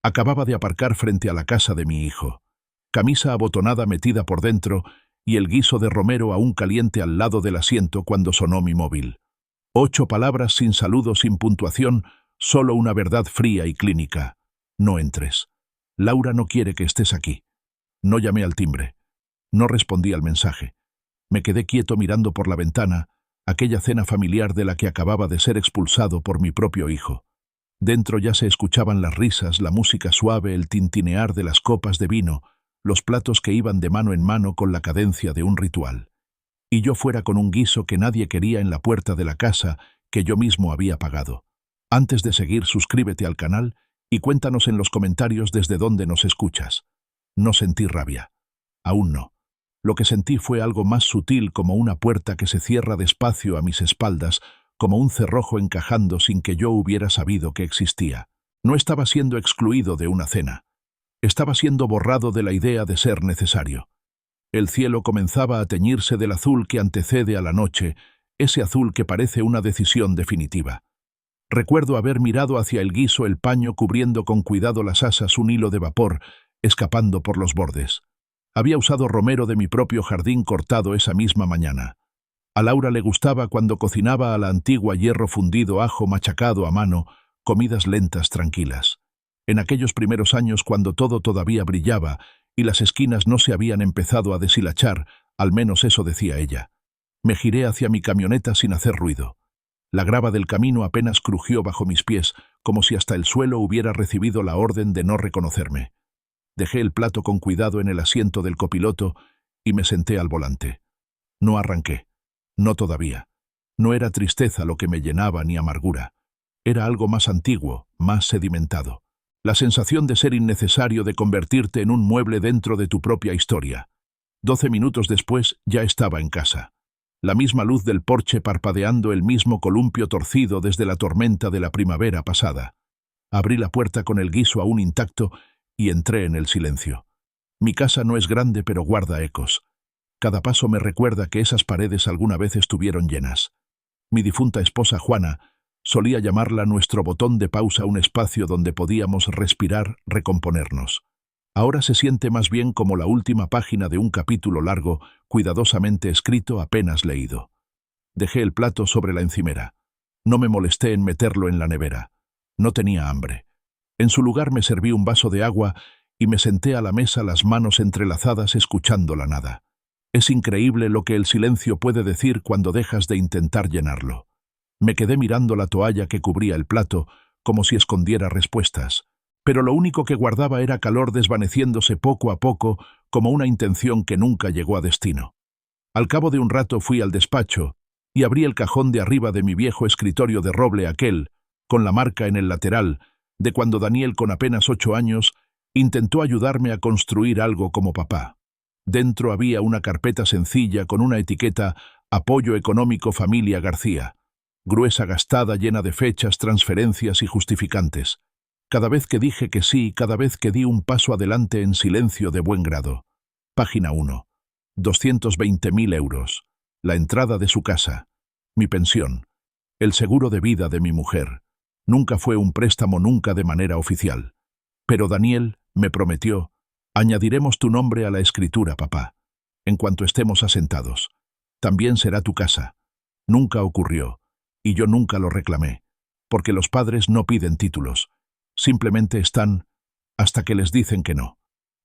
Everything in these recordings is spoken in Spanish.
Acababa de aparcar frente a la casa de mi hijo. Camisa abotonada metida por dentro y el guiso de romero aún caliente al lado del asiento cuando sonó mi móvil. 8 palabras sin saludo, sin puntuación, solo una verdad fría y clínica. No entres. Laura no quiere que estés aquí. No llamé al timbre. No respondí al mensaje. Me quedé quieto mirando por la ventana, aquella cena familiar de la que acababa de ser expulsado por mi propio hijo. Dentro ya se escuchaban las risas, la música suave, el tintinear de las copas de vino, los platos que iban de mano en mano con la cadencia de un ritual. Y yo fuera con un guiso que nadie quería en la puerta de la casa que yo mismo había pagado. Antes de seguir, suscríbete al canal y cuéntanos en los comentarios desde dónde nos escuchas. No sentí rabia. Aún no. Lo que sentí fue algo más sutil, como una puerta que se cierra despacio a mis espaldas, como un cerrojo encajando sin que yo hubiera sabido que existía. No estaba siendo excluido de una cena. Estaba siendo borrado de la idea de ser necesario. El cielo comenzaba a teñirse del azul que antecede a la noche, ese azul que parece una decisión definitiva. Recuerdo haber mirado hacia el guiso, el paño cubriendo con cuidado las asas, un hilo de vapor, escapando por los bordes. Había usado romero de mi propio jardín cortado esa misma mañana. A Laura le gustaba cuando cocinaba a la antigua, hierro fundido, ajo machacado a mano, comidas lentas, tranquilas. En aquellos primeros años, cuando todo todavía brillaba y las esquinas no se habían empezado a deshilachar, al menos eso decía ella. Me giré hacia mi camioneta sin hacer ruido. La grava del camino apenas crujió bajo mis pies, como si hasta el suelo hubiera recibido la orden de no reconocerme. Dejé el plato con cuidado en el asiento del copiloto y me senté al volante. No arranqué. No todavía. No era tristeza lo que me llenaba ni amargura. Era algo más antiguo, más sedimentado. La sensación de ser innecesario, de convertirte en un mueble dentro de tu propia historia. 12 minutos después ya estaba en casa. La misma luz del porche parpadeando, el mismo columpio torcido desde la tormenta de la primavera pasada. Abrí la puerta con el guiso aún intacto y entré en el silencio. Mi casa no es grande, pero guarda ecos. Cada paso me recuerda que esas paredes alguna vez estuvieron llenas. Mi difunta esposa Juana solía llamarla nuestro botón de pausa, un espacio donde podíamos respirar, recomponernos. Ahora se siente más bien como la última página de un capítulo largo, cuidadosamente escrito, apenas leído. Dejé el plato sobre la encimera. No me molesté en meterlo en la nevera. No tenía hambre. En su lugar me serví un vaso de agua y me senté a la mesa, las manos entrelazadas, escuchando la nada. Es increíble lo que el silencio puede decir cuando dejas de intentar llenarlo. Me quedé mirando la toalla que cubría el plato, como si escondiera respuestas, pero lo único que guardaba era calor, desvaneciéndose poco a poco, como una intención que nunca llegó a destino. Al cabo de un rato fui al despacho y abrí el cajón de arriba de mi viejo escritorio de roble, aquel, con la marca en el lateral, de cuando Daniel, con apenas 8 años, intentó ayudarme a construir algo como papá. Dentro había una carpeta sencilla con una etiqueta «Apoyo económico familia García», gruesa, gastada, llena de fechas, transferencias y justificantes. Cada vez que dije que sí, cada vez que di un paso adelante en silencio de buen grado. Página 1. 220.000 euros. La entrada de su casa. Mi pensión. El seguro de vida de mi mujer. Nunca fue un préstamo, nunca de manera oficial. Pero Daniel me prometió: añadiremos tu nombre a la escritura, papá. En cuanto estemos asentados. También será tu casa. Nunca ocurrió. Y yo nunca lo reclamé. Porque los padres no piden títulos. Simplemente están hasta que les dicen que no.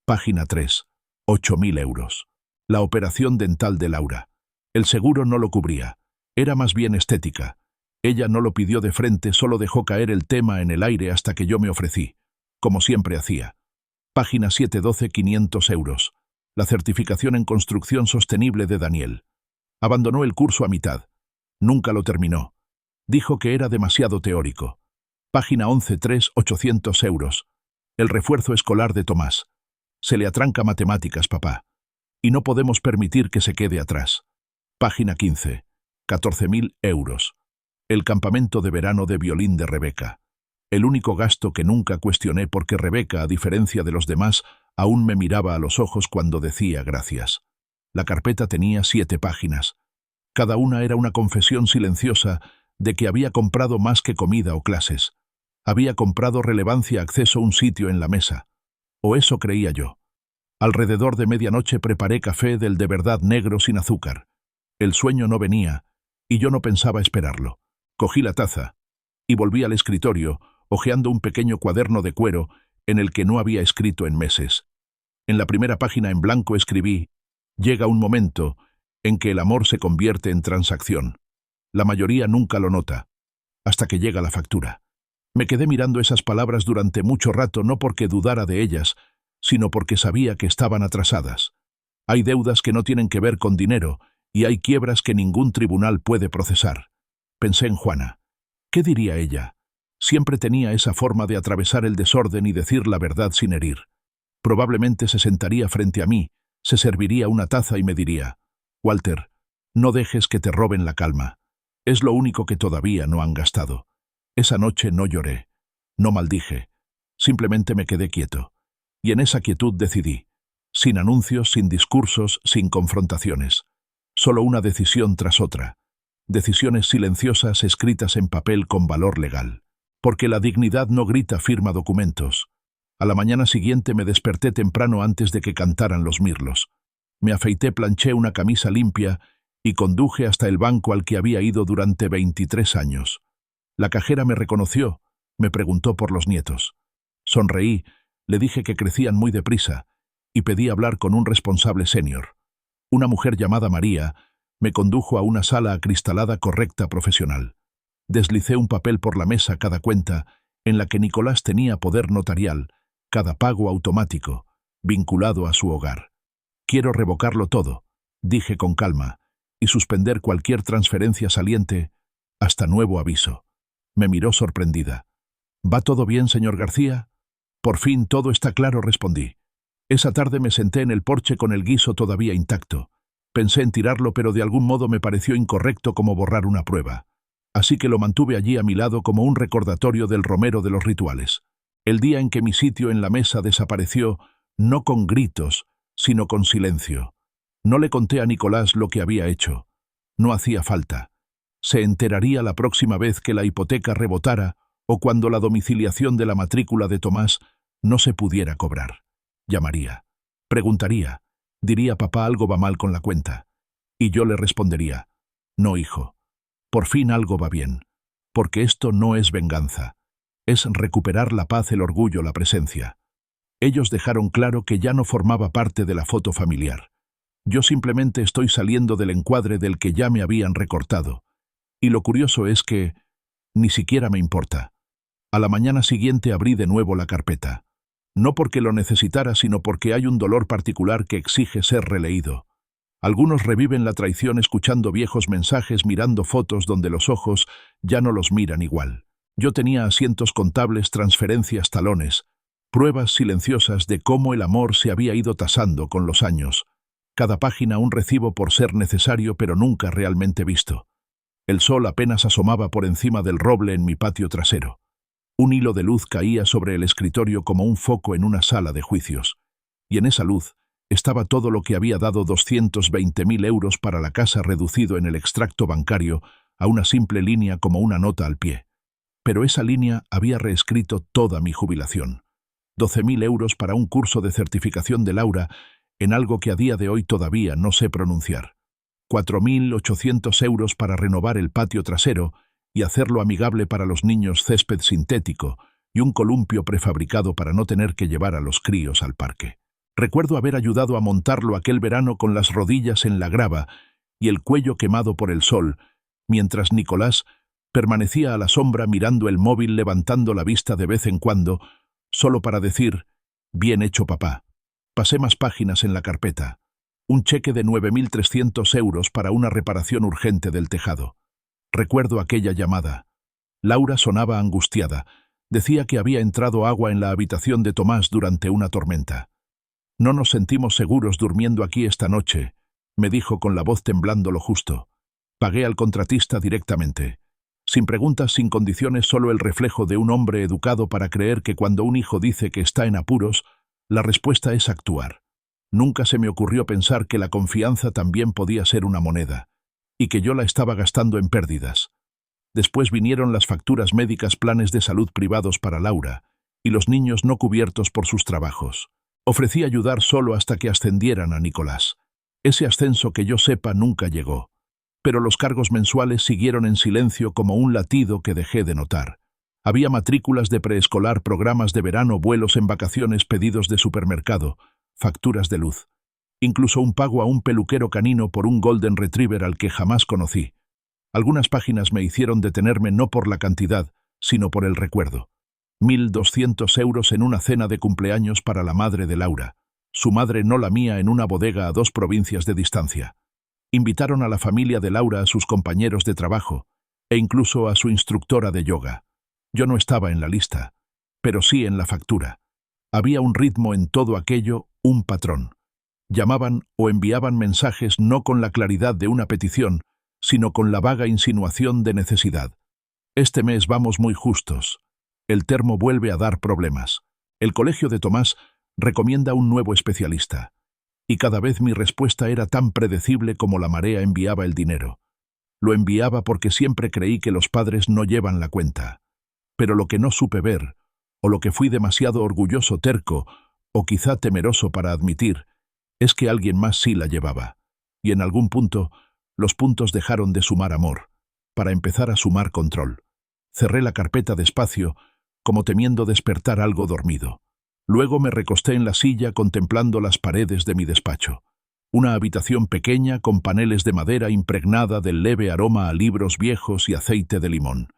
Página 3. 8.000 euros. La operación dental de Laura. El seguro no lo cubría. Era más bien estética. Ella no lo pidió de frente, solo dejó caer el tema en el aire hasta que yo me ofrecí. Como siempre hacía. Página 7. 12.500 euros. La certificación en construcción sostenible de Daniel. Abandonó el curso a mitad. Nunca lo terminó. Dijo que era demasiado teórico. Página 11. 3.800 euros. El refuerzo escolar de Tomás. Se le atranca matemáticas, papá. Y no podemos permitir que se quede atrás. Página 15. 14.000 euros. El campamento de verano de violín de Rebeca. El único gasto que nunca cuestioné, porque Rebeca, a diferencia de los demás, aún me miraba a los ojos cuando decía gracias. La carpeta tenía 7 páginas. Cada una era una confesión silenciosa de que había comprado más que comida o clases. Había comprado relevancia acceso a un sitio en la mesa. O eso creía yo. Alrededor de medianoche preparé café del de verdad negro sin azúcar. El sueño no venía, y yo no pensaba esperarlo. Cogí la taza y volví al escritorio, hojeando un pequeño cuaderno de cuero en el que no había escrito en meses. En la primera página en blanco escribí: llega un momento en que el amor se convierte en transacción. La mayoría nunca lo nota, hasta que llega la factura. Me quedé mirando esas palabras durante mucho rato, no porque dudara de ellas, sino porque sabía que estaban atrasadas. Hay deudas que no tienen que ver con dinero, y hay quiebras que ningún tribunal puede procesar. Pensé en Juana. ¿Qué diría ella? Siempre tenía esa forma de atravesar el desorden y decir la verdad sin herir. Probablemente se sentaría frente a mí, se serviría una taza y me diría: Walter, no dejes que te roben la calma. Es lo único que todavía no han gastado. Esa noche no lloré, no maldije, simplemente me quedé quieto. Y en esa quietud decidí, sin anuncios, sin discursos, sin confrontaciones. Solo una decisión tras otra. Decisiones silenciosas escritas en papel con valor legal. Porque la dignidad no grita firma documentos. A la mañana siguiente me desperté temprano antes de que cantaran los mirlos. Me afeité, planché una camisa limpia y conduje hasta el banco al que había ido durante 23 años. La cajera me reconoció, me preguntó por los nietos. Sonreí, le dije que crecían muy deprisa y pedí hablar con un responsable senior. Una mujer llamada María me condujo a una sala acristalada correcta profesional. Deslicé un papel por la mesa, cada cuenta en la que Nicolás tenía poder notarial, cada pago automático, vinculado a su hogar. Quiero revocarlo todo, dije con calma, y suspender cualquier transferencia saliente hasta nuevo aviso. Me miró sorprendida. ¿Va todo bien, señor García? Por fin todo está claro, respondí. Esa tarde me senté en el porche con el guiso todavía intacto. Pensé en tirarlo, pero de algún modo me pareció incorrecto como borrar una prueba. Así que lo mantuve allí a mi lado como un recordatorio del Romero de los rituales. El día en que mi sitio en la mesa desapareció, no con gritos, sino con silencio. No le conté a Nicolás lo que había hecho. No hacía falta. Se enteraría la próxima vez que la hipoteca rebotara o cuando la domiciliación de la matrícula de Tomás no se pudiera cobrar. Llamaría. Preguntaría. Diría: papá, algo va mal con la cuenta. Y yo le respondería: no, hijo. Por fin algo va bien. Porque esto no es venganza. Es recuperar la paz, el orgullo, la presencia. Ellos dejaron claro que ya no formaba parte de la foto familiar. Yo simplemente estoy saliendo del encuadre del que ya me habían recortado. Y lo curioso es que ni siquiera me importa. A la mañana siguiente abrí de nuevo la carpeta. No porque lo necesitara, sino porque hay un dolor particular que exige ser releído. Algunos reviven la traición escuchando viejos mensajes, mirando fotos donde los ojos ya no los miran igual. Yo tenía asientos contables, transferencias, talones, pruebas silenciosas de cómo el amor se había ido tasando con los años. Cada página un recibo por ser necesario, pero nunca realmente visto. El sol apenas asomaba por encima del roble en mi patio trasero. Un hilo de luz caía sobre el escritorio como un foco en una sala de juicios. Y en esa luz estaba todo lo que había dado 220.000 euros para la casa, reducido en el extracto bancario a una simple línea como una nota al pie. Pero esa línea había reescrito toda mi jubilación. 12.000 euros para un curso de certificación de Laura en algo que a día de hoy todavía no sé pronunciar. 4.800 euros para renovar el patio trasero y hacerlo amigable para los niños, césped sintético y un columpio prefabricado para no tener que llevar a los críos al parque. Recuerdo haber ayudado a montarlo aquel verano con las rodillas en la grava y el cuello quemado por el sol, mientras Nicolás permanecía a la sombra mirando el móvil, levantando la vista de vez en cuando, solo para decir: bien hecho, papá. Pasé más páginas en la carpeta. Un cheque de 9.300 euros para una reparación urgente del tejado. Recuerdo aquella llamada. Laura sonaba angustiada. Decía que había entrado agua en la habitación de Tomás durante una tormenta. No nos sentimos seguros durmiendo aquí esta noche, me dijo con la voz temblando lo justo. Pagué al contratista directamente. Sin preguntas, sin condiciones, solo el reflejo de un hombre educado para creer que cuando un hijo dice que está en apuros, la respuesta es actuar. Nunca se me ocurrió pensar que la confianza también podía ser una moneda, y que yo la estaba gastando en pérdidas. Después vinieron las facturas médicas, planes de salud privados para Laura, y los niños no cubiertos por sus trabajos. Ofrecí ayudar solo hasta que ascendieran a Nicolás. Ese ascenso que yo sepa nunca llegó. Pero los cargos mensuales siguieron en silencio como un latido que dejé de notar. Había matrículas de preescolar, programas de verano, vuelos en vacaciones, pedidos de supermercado, facturas de luz. Incluso un pago a un peluquero canino por un Golden Retriever al que jamás conocí. Algunas páginas me hicieron detenerme no por la cantidad, sino por el recuerdo. 1.200 euros en una cena de cumpleaños para la madre de Laura. Su madre, no la mía, en una bodega a 2 provincias de distancia. Invitaron a la familia de Laura, a sus compañeros de trabajo, e incluso a su instructora de yoga. Yo no estaba en la lista, pero sí en la factura. Había un ritmo en todo aquello, un patrón. Llamaban o enviaban mensajes no con la claridad de una petición, sino con la vaga insinuación de necesidad. Este mes vamos muy justos. El termo vuelve a dar problemas. El colegio de Tomás recomienda un nuevo especialista. Y cada vez mi respuesta era tan predecible como la marea. Enviaba el dinero. Lo enviaba porque siempre creí que los padres no llevan la cuenta. Pero lo que no supe ver, o lo que fui demasiado orgulloso, terco, o quizá temeroso para admitir, es que alguien más sí la llevaba. Y en algún punto, los puntos dejaron de sumar amor, para empezar a sumar control. Cerré la carpeta despacio, como temiendo despertar algo dormido. Luego me recosté en la silla contemplando las paredes de mi despacho. Una habitación pequeña con paneles de madera impregnada del leve aroma a libros viejos y aceite de limón.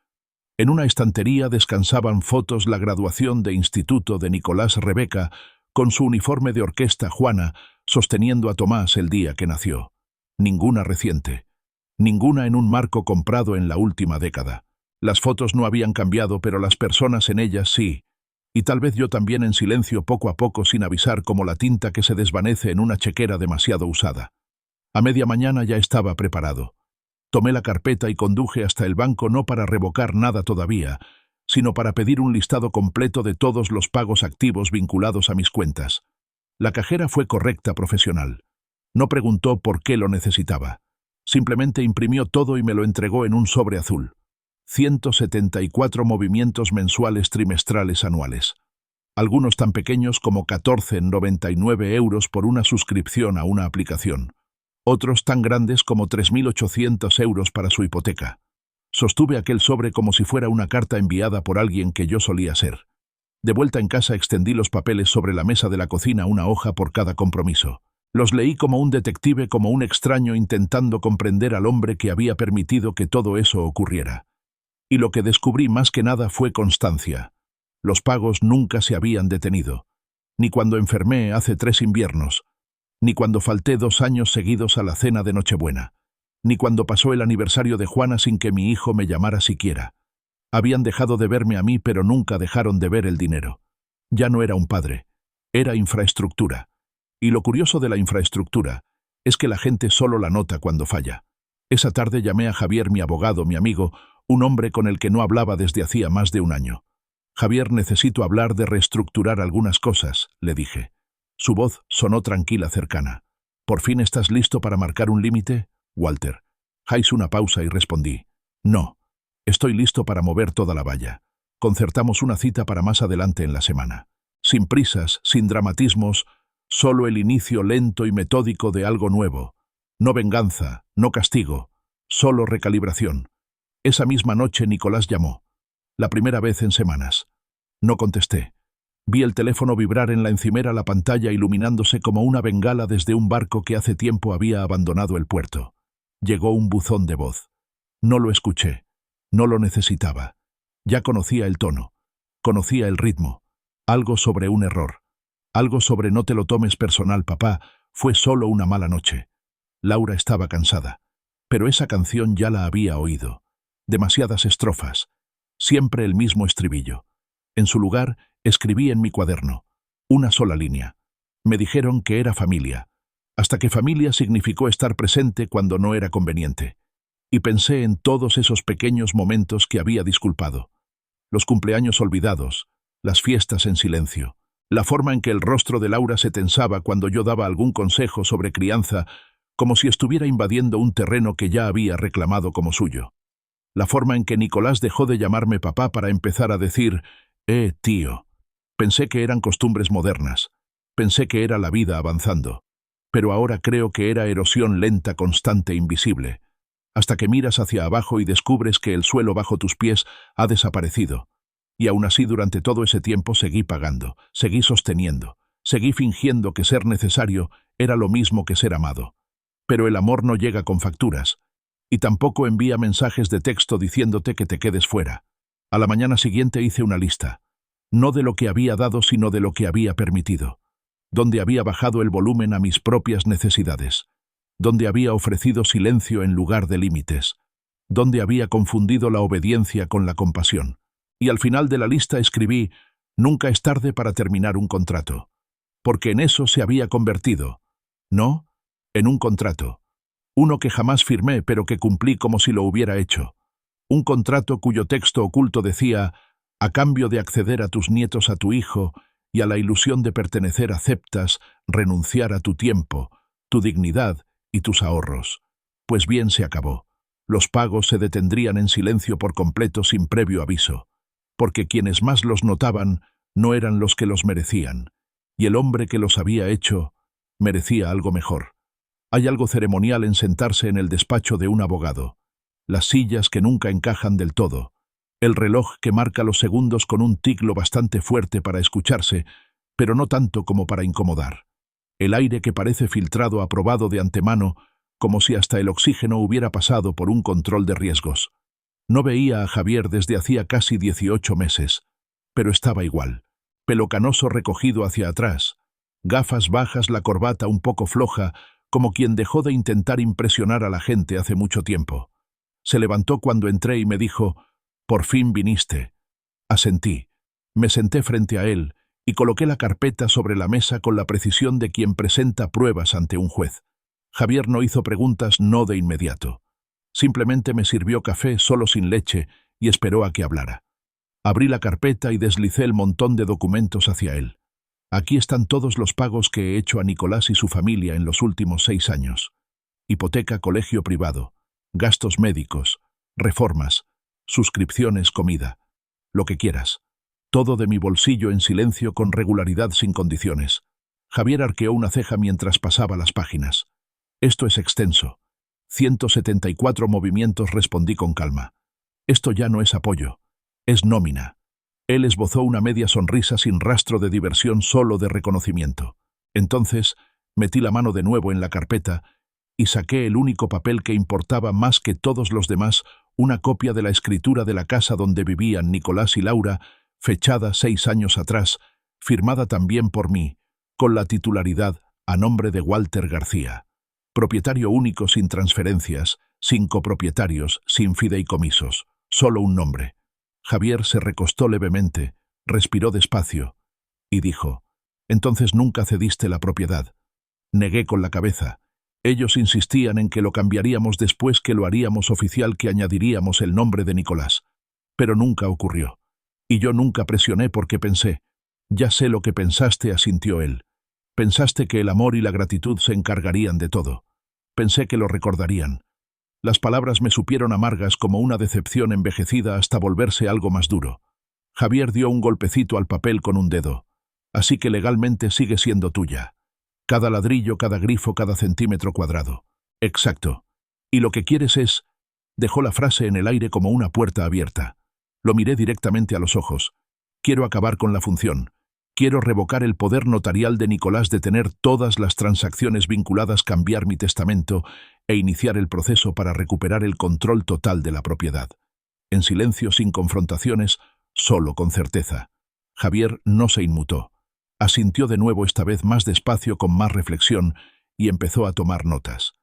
En una estantería descansaban fotos, la graduación de instituto de Nicolás, Rebeca, con su uniforme de orquesta, Juana, sosteniendo a Tomás el día que nació. Ninguna reciente. Ninguna en un marco comprado en la última década. Las fotos no habían cambiado, pero las personas en ellas sí. Y tal vez yo también, en silencio, poco a poco, sin avisar, como la tinta que se desvanece en una chequera demasiado usada. A media mañana ya estaba preparado. Tomé la carpeta y conduje hasta el banco, no para revocar nada todavía, sino para pedir un listado completo de todos los pagos activos vinculados a mis cuentas. La cajera fue correcta, profesional. No preguntó por qué lo necesitaba. Simplemente imprimió todo y me lo entregó en un sobre azul. 174 movimientos mensuales, trimestrales, anuales. Algunos tan pequeños como 14,99 euros por una suscripción a una aplicación. Otros tan grandes como 3.800 euros para su hipoteca. Sostuve aquel sobre como si fuera una carta enviada por alguien que yo solía ser. De vuelta en casa extendí los papeles sobre la mesa de la cocina, una hoja por cada compromiso. Los leí como un detective, como un extraño intentando comprender al hombre que había permitido que todo eso ocurriera. Y lo que descubrí más que nada fue constancia. Los pagos nunca se habían detenido. Ni cuando enfermé hace 3 inviernos. Ni cuando falté 2 años seguidos a la cena de Nochebuena. Ni cuando pasó el aniversario de Juana sin que mi hijo me llamara siquiera. Habían dejado de verme a mí, pero nunca dejaron de ver el dinero. Ya no era un padre. Era infraestructura. Y lo curioso de la infraestructura es que la gente solo la nota cuando falla. Esa tarde llamé a Javier, mi abogado, mi amigo, un hombre con el que no hablaba desde hacía más de 1 año. Javier, necesito hablar de reestructurar algunas cosas, le dije. Su voz sonó tranquila, cercana. ¿Por fin estás listo para marcar un límite, Walter? Hice una pausa y respondí. No. Estoy listo para mover toda la valla. Concertamos una cita para más adelante en la semana. Sin prisas, sin dramatismos, solo el inicio lento y metódico de algo nuevo. No venganza, no castigo, solo recalibración. Esa misma noche Nicolás llamó. La primera vez en semanas. No contesté. Vi el teléfono vibrar en la encimera, la pantalla iluminándose como una bengala desde un barco que hace tiempo había abandonado el puerto. Llegó un buzón de voz. No lo escuché. No lo necesitaba. Ya conocía el tono. Conocía el ritmo. Algo sobre un error. Algo sobre no te lo tomes personal, papá. Fue solo una mala noche. Laura estaba cansada. Pero esa canción ya la había oído. Demasiadas estrofas. Siempre el mismo estribillo. En su lugar, escribí en mi cuaderno. Una sola línea. Me dijeron que era familia. Hasta que familia significó estar presente cuando no era conveniente. Y pensé en todos esos pequeños momentos que había disculpado. Los cumpleaños olvidados, las fiestas en silencio, la forma en que el rostro de Laura se tensaba cuando yo daba algún consejo sobre crianza, como si estuviera invadiendo un terreno que ya había reclamado como suyo. La forma en que Nicolás dejó de llamarme papá para empezar a decir, tío. Pensé que eran costumbres modernas. Pensé que era la vida avanzando. Pero ahora creo que era erosión lenta, constante, invisible. Hasta que miras hacia abajo y descubres que el suelo bajo tus pies ha desaparecido. Y aún así durante todo ese tiempo seguí pagando, seguí sosteniendo, seguí fingiendo que ser necesario era lo mismo que ser amado. Pero el amor no llega con facturas. Y tampoco envía mensajes de texto diciéndote que te quedes fuera. A la mañana siguiente hice una lista. No de lo que había dado, sino de lo que había permitido. Donde había bajado el volumen a mis propias necesidades. Donde había ofrecido silencio en lugar de límites. Donde había confundido la obediencia con la compasión. Y al final de la lista escribí, nunca es tarde para terminar un contrato. Porque en eso se había convertido. No, en un contrato. Uno que jamás firmé, pero que cumplí como si lo hubiera hecho. Un contrato cuyo texto oculto decía, a cambio de acceder a tus nietos, a tu hijo, y a la ilusión de pertenecer aceptas renunciar a tu tiempo, tu dignidad y tus ahorros. Pues bien, se acabó. Los pagos se detendrían en silencio por completo sin previo aviso, porque quienes más los notaban no eran los que los merecían, y el hombre que los había hecho merecía algo mejor. Hay algo ceremonial en sentarse en el despacho de un abogado, las sillas que nunca encajan del todo, el reloj que marca los segundos con un tic lo bastante fuerte para escucharse, pero no tanto como para incomodar, el aire que parece filtrado aprobado de antemano, como si hasta el oxígeno hubiera pasado por un control de riesgos. No veía a Javier desde hacía casi 18 meses, pero estaba igual, pelo canoso recogido hacia atrás, gafas bajas, la corbata un poco floja, como quien dejó de intentar impresionar a la gente hace mucho tiempo. Se levantó cuando entré y me dijo, «Por fin viniste». Asentí. Me senté frente a él y coloqué la carpeta sobre la mesa con la precisión de quien presenta pruebas ante un juez. Javier no hizo preguntas, no de inmediato. Simplemente me sirvió café solo sin leche y esperó a que hablara. Abrí la carpeta y deslicé el montón de documentos hacia él. Aquí están todos los pagos que he hecho a Nicolás y su familia en los últimos 6 años. Hipoteca, colegio privado, gastos médicos, reformas, suscripciones, comida, lo que quieras. Todo de mi bolsillo en silencio con regularidad sin condiciones. Javier arqueó una ceja mientras pasaba las páginas. Esto es extenso. 174 movimientos, respondí con calma. Esto ya no es apoyo, es nómina. Él esbozó una media sonrisa sin rastro de diversión, solo de reconocimiento. Entonces metí la mano de nuevo en la carpeta y saqué el único papel que importaba más que todos los demás, una copia de la escritura de la casa donde vivían Nicolás y Laura, fechada 6 años atrás, firmada también por mí, con la titularidad a nombre de Walter García. Propietario único, sin transferencias, sin copropietarios, sin fideicomisos, solo un nombre. Javier se recostó levemente, respiró despacio y dijo, «Entonces nunca cediste la propiedad». Negué con la cabeza. Ellos insistían en que lo cambiaríamos después, que lo haríamos oficial, que añadiríamos el nombre de Nicolás. Pero nunca ocurrió. Y yo nunca presioné porque pensé, «Ya sé lo que pensaste», asintió él. Pensaste que el amor y la gratitud se encargarían de todo. Pensé que lo recordarían. Las palabras me supieron amargas como una decepción envejecida hasta volverse algo más duro. Javier dio un golpecito al papel con un dedo. Así que legalmente sigue siendo tuya. Cada ladrillo, cada grifo, cada centímetro cuadrado. Exacto. Y lo que quieres es... Dejó la frase en el aire como una puerta abierta. Lo miré directamente a los ojos. Quiero acabar con la función. Quiero revocar el poder notarial de Nicolás de tener todas las transacciones vinculadas, cambiar mi testamento e iniciar el proceso para recuperar el control total de la propiedad. En silencio, sin confrontaciones, solo con certeza. Javier no se inmutó. Asintió de nuevo, esta vez más despacio, con más reflexión, y empezó a tomar notas.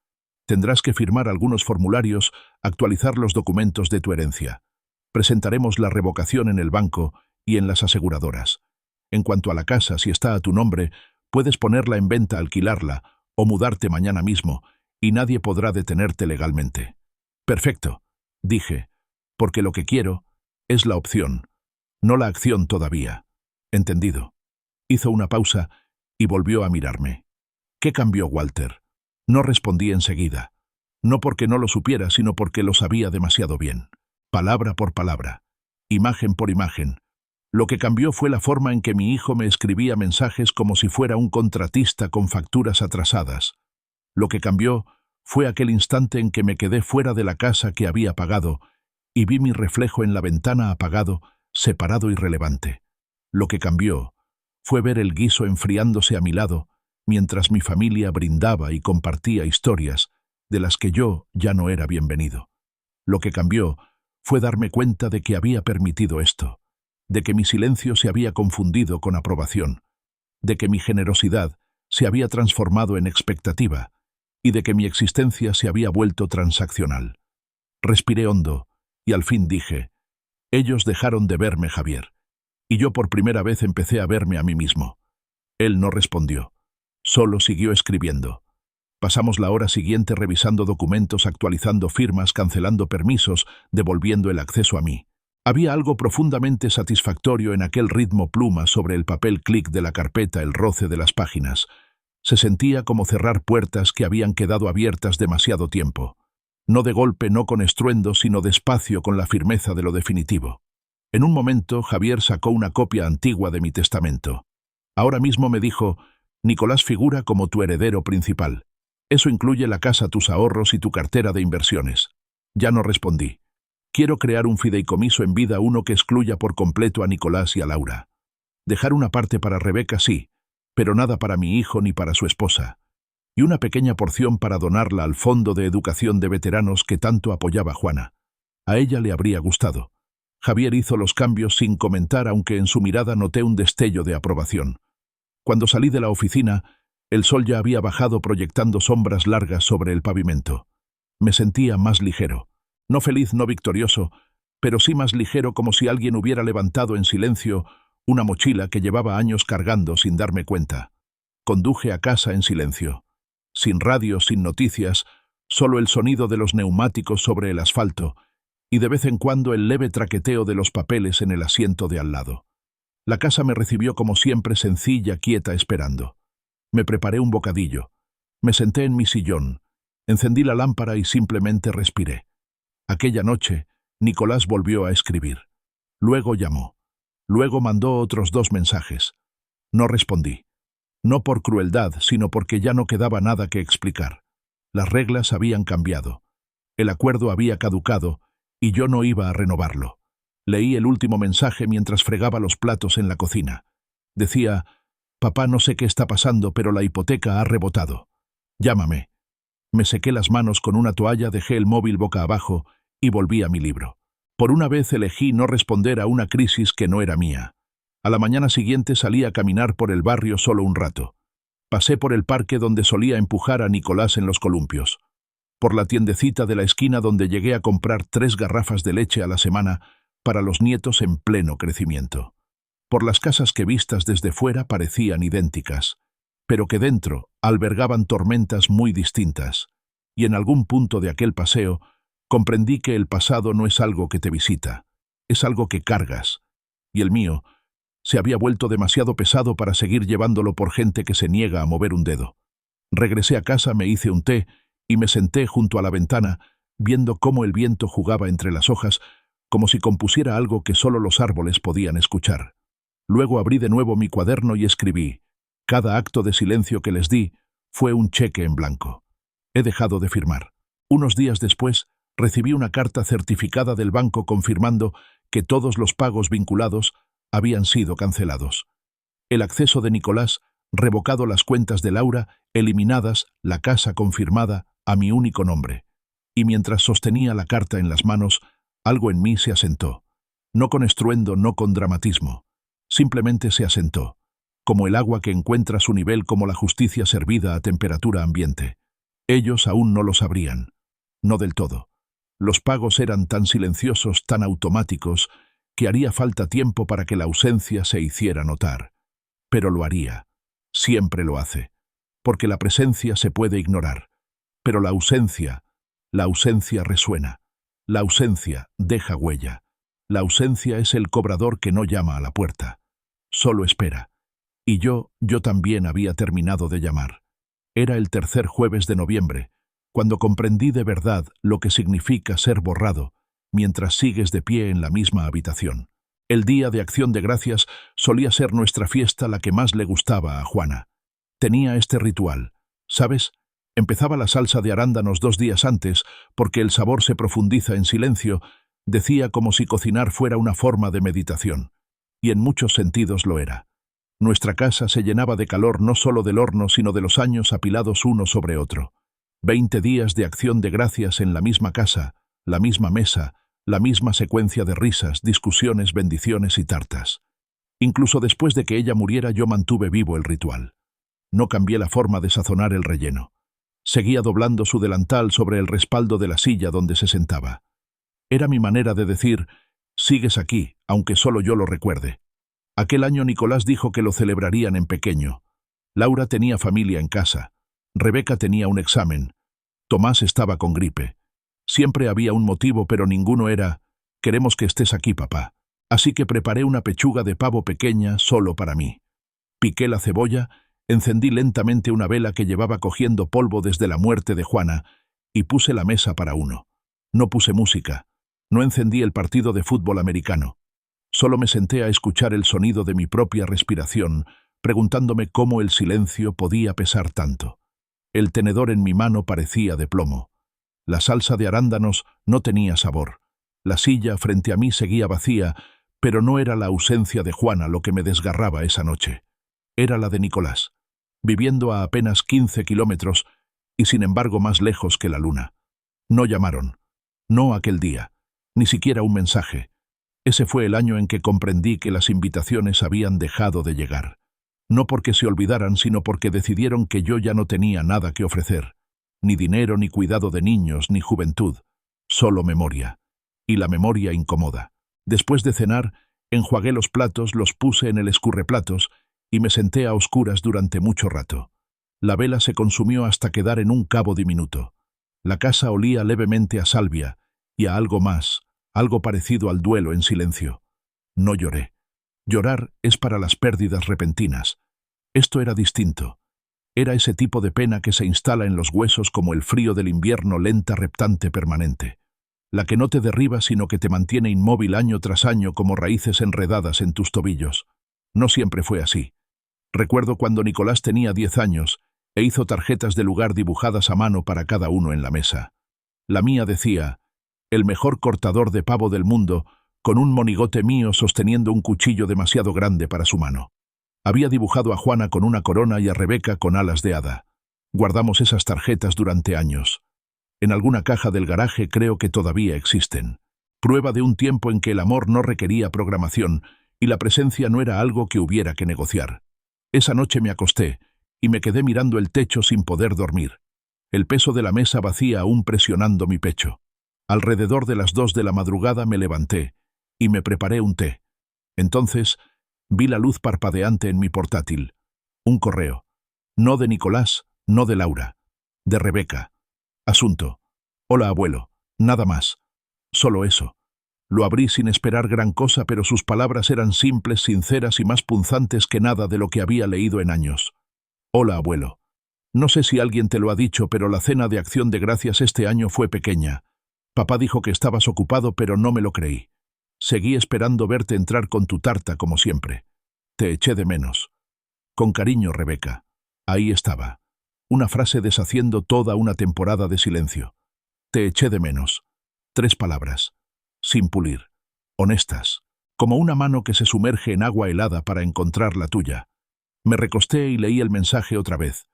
Tendrás que firmar algunos formularios, actualizar los documentos de tu herencia. Presentaremos la revocación en el banco y en las aseguradoras. En cuanto a la casa, si está a tu nombre, puedes ponerla en venta, alquilarla o mudarte mañana mismo, y nadie podrá detenerte legalmente. Perfecto, dije, porque lo que quiero es la opción, no la acción todavía. Entendido. Hizo una pausa y volvió a mirarme. ¿Qué cambió, Walter? No respondí enseguida. No porque no lo supiera, sino porque lo sabía demasiado bien. palabra por palabra, imagen por imagen. Lo que cambió fue la forma en que mi hijo me escribía mensajes como si fuera un contratista con facturas atrasadas. Lo que cambió fue aquel instante en que me quedé fuera de la casa que había pagado y vi mi reflejo en la ventana apagado, separado y relevante. Lo que cambió fue ver el guiso enfriándose a mi lado, mientras mi familia brindaba y compartía historias de las que yo ya no era bienvenido. Lo que cambió fue darme cuenta de que había permitido esto, de que mi silencio se había confundido con aprobación, de que mi generosidad se había transformado en expectativa y de que mi existencia se había vuelto transaccional. Respiré hondo y al fin dije: ellos dejaron de verme, Javier. Y yo por primera vez empecé a verme a mí mismo. Él no respondió. Solo siguió escribiendo. Pasamos la hora siguiente revisando documentos, actualizando firmas, cancelando permisos, devolviendo el acceso a mí. Había algo profundamente satisfactorio en aquel ritmo pluma sobre el papel, clic de la carpeta, el roce de las páginas. Se sentía como cerrar puertas que habían quedado abiertas demasiado tiempo. No de golpe, no con estruendo, sino despacio, con la firmeza de lo definitivo. En un momento, Javier sacó una copia antigua de mi testamento. Ahora mismo, me dijo, Nicolás figura como tu heredero principal. Eso incluye la casa, tus ahorros y tu cartera de inversiones. Ya no respondí. Quiero crear un fideicomiso en vida, uno que excluya por completo a Nicolás y a Laura. Dejar una parte para Rebeca, sí, pero nada para mi hijo ni para su esposa. Y una pequeña porción para donarla al Fondo de Educación de Veteranos que tanto apoyaba Juana. A ella le habría gustado. Javier hizo los cambios sin comentar, aunque en su mirada noté un destello de aprobación. Cuando salí de la oficina, el sol ya había bajado proyectando sombras largas sobre el pavimento. Me sentía más ligero. No feliz, no victorioso, pero sí más ligero, como si alguien hubiera levantado en silencio una mochila que llevaba años cargando sin darme cuenta. Conduje a casa en silencio. Sin radio, sin noticias, solo el sonido de los neumáticos sobre el asfalto y de vez en cuando el leve traqueteo de los papeles en el asiento de al lado. La casa me recibió como siempre, sencilla, quieta, esperando. Me preparé un bocadillo. Me senté en mi sillón. Encendí la lámpara y simplemente respiré. Aquella noche, Nicolás volvió a escribir. Luego llamó. Luego mandó otros 2 mensajes. No respondí. No por crueldad, sino porque ya no quedaba nada que explicar. Las reglas habían cambiado. El acuerdo había caducado y yo no iba a renovarlo. Leí el último mensaje mientras fregaba los platos en la cocina. Decía: papá, no sé qué está pasando, pero la hipoteca ha rebotado. Llámame. Me sequé las manos con una toalla, dejé el móvil boca abajo y volví a mi libro. Por una vez elegí no responder a una crisis que no era mía. A la mañana siguiente salí a caminar por el barrio solo un rato. Pasé por el parque donde solía empujar a Nicolás en los columpios. Por la tiendecita de la esquina donde llegué a comprar 3 garrafas de leche a la semana para los nietos en pleno crecimiento. Por las casas que vistas desde fuera parecían idénticas, pero que dentro albergaban tormentas muy distintas. Y en algún punto de aquel paseo comprendí que el pasado no es algo que te visita, es algo que cargas. Y el mío se había vuelto demasiado pesado para seguir llevándolo por gente que se niega a mover un dedo. Regresé a casa, me hice un té y me senté junto a la ventana, viendo cómo el viento jugaba entre las hojas, como si compusiera algo que solo los árboles podían escuchar. Luego abrí de nuevo mi cuaderno y escribí. Cada acto de silencio que les di fue un cheque en blanco. He dejado de firmar. Unos días después, recibí una carta certificada del banco confirmando que todos los pagos vinculados habían sido cancelados. El acceso de Nicolás, revocado, las cuentas de Laura, eliminadas, la casa confirmada a mi único nombre. Y mientras sostenía la carta en las manos, algo en mí se asentó. No con estruendo, no con dramatismo. Simplemente se asentó. Como el agua que encuentra su nivel, como la justicia servida a temperatura ambiente. Ellos aún no lo sabrían. No del todo. Los pagos eran tan silenciosos, tan automáticos, que haría falta tiempo para que la ausencia se hiciera notar. Pero lo haría. Siempre lo hace. Porque la presencia se puede ignorar. Pero la ausencia resuena. La ausencia deja huella. La ausencia es el cobrador que no llama a la puerta. Solo espera. Y yo también había terminado de llamar. Era el 3er jueves de noviembre, cuando comprendí de verdad lo que significa ser borrado, mientras sigues de pie en la misma habitación. El día de Acción de Gracias solía ser nuestra fiesta la que más le gustaba a Juana. Tenía este ritual, ¿sabes? Empezaba la salsa de arándanos 2 días antes, porque el sabor se profundiza en silencio, decía como si cocinar fuera una forma de meditación. Y en muchos sentidos lo era. Nuestra casa se llenaba de calor no solo del horno, sino de los años apilados uno sobre otro. 20 días de Acción de Gracias en la misma casa, la misma mesa, la misma secuencia de risas, discusiones, bendiciones y tartas. Incluso después de que ella muriera yo mantuve vivo el ritual. No cambié la forma de sazonar el relleno. Seguía doblando su delantal sobre el respaldo de la silla donde se sentaba. Era mi manera de decir, sigues aquí, aunque solo yo lo recuerde. Aquel año Nicolás dijo que lo celebrarían en pequeño. Laura tenía familia en casa. Rebeca tenía un examen. Tomás estaba con gripe. Siempre había un motivo, pero ninguno era, queremos que estés aquí, papá. Así que preparé una pechuga de pavo pequeña solo para mí. Piqué la cebolla, encendí lentamente una vela que llevaba cogiendo polvo desde la muerte de Juana y puse la mesa para uno. No puse música. No encendí el partido de fútbol americano. Solo me senté a escuchar el sonido de mi propia respiración, preguntándome cómo el silencio podía pesar tanto. El tenedor en mi mano parecía de plomo. La salsa de arándanos no tenía sabor. La silla frente a mí seguía vacía, pero no era la ausencia de Juana lo que me desgarraba esa noche. Era la de Nicolás, viviendo a apenas 15 kilómetros y sin embargo más lejos que la luna. No llamaron. No aquel día. Ni siquiera un mensaje. Ese fue el año en que comprendí que las invitaciones habían dejado de llegar. No porque se olvidaran, sino porque decidieron que yo ya no tenía nada que ofrecer. Ni dinero, ni cuidado de niños, ni juventud. Solo memoria. Y la memoria incomoda. Después de cenar, enjuagué los platos, los puse en el escurreplatos y me senté a oscuras durante mucho rato. La vela se consumió hasta quedar en un cabo diminuto. La casa olía levemente a salvia y a algo más, algo parecido al duelo en silencio. No lloré. Llorar es para las pérdidas repentinas. Esto era distinto. Era ese tipo de pena que se instala en los huesos como el frío del invierno, lenta, reptante, permanente. La que no te derriba sino que te mantiene inmóvil año tras año como raíces enredadas en tus tobillos. No siempre fue así. Recuerdo cuando Nicolás tenía 10 años e hizo tarjetas de lugar dibujadas a mano para cada uno en la mesa. La mía decía, el mejor cortador de pavo del mundo, con un monigote mío sosteniendo un cuchillo demasiado grande para su mano. Había dibujado a Juana con una corona y a Rebeca con alas de hada. Guardamos esas tarjetas durante años. En alguna caja del garaje creo que todavía existen. Prueba de un tiempo en que el amor no requería programación y la presencia no era algo que hubiera que negociar. Esa noche me acosté y me quedé mirando el techo sin poder dormir. El peso de la mesa vacía aún presionando mi pecho. Alrededor de las 2 de la madrugada me levanté y me preparé un té. Entonces vi la luz parpadeante en mi portátil. Un correo. No de Nicolás, no de Laura. De Rebeca. Asunto. Hola, abuelo. Nada más. Solo eso. Lo abrí sin esperar gran cosa, pero sus palabras eran simples, sinceras y más punzantes que nada de lo que había leído en años. Hola, abuelo. No sé si alguien te lo ha dicho, pero la cena de Acción de Gracias este año fue pequeña. Papá dijo que estabas ocupado, pero no me lo creí. Seguí esperando verte entrar con tu tarta como siempre. Te eché de menos. Con cariño, Rebeca. Ahí estaba. Una frase deshaciendo toda una temporada de silencio. Te eché de menos. 3 palabras. Sin pulir. Honestas. Como una mano que se sumerge en agua helada para encontrar la tuya. Me recosté y leí el mensaje otra vez.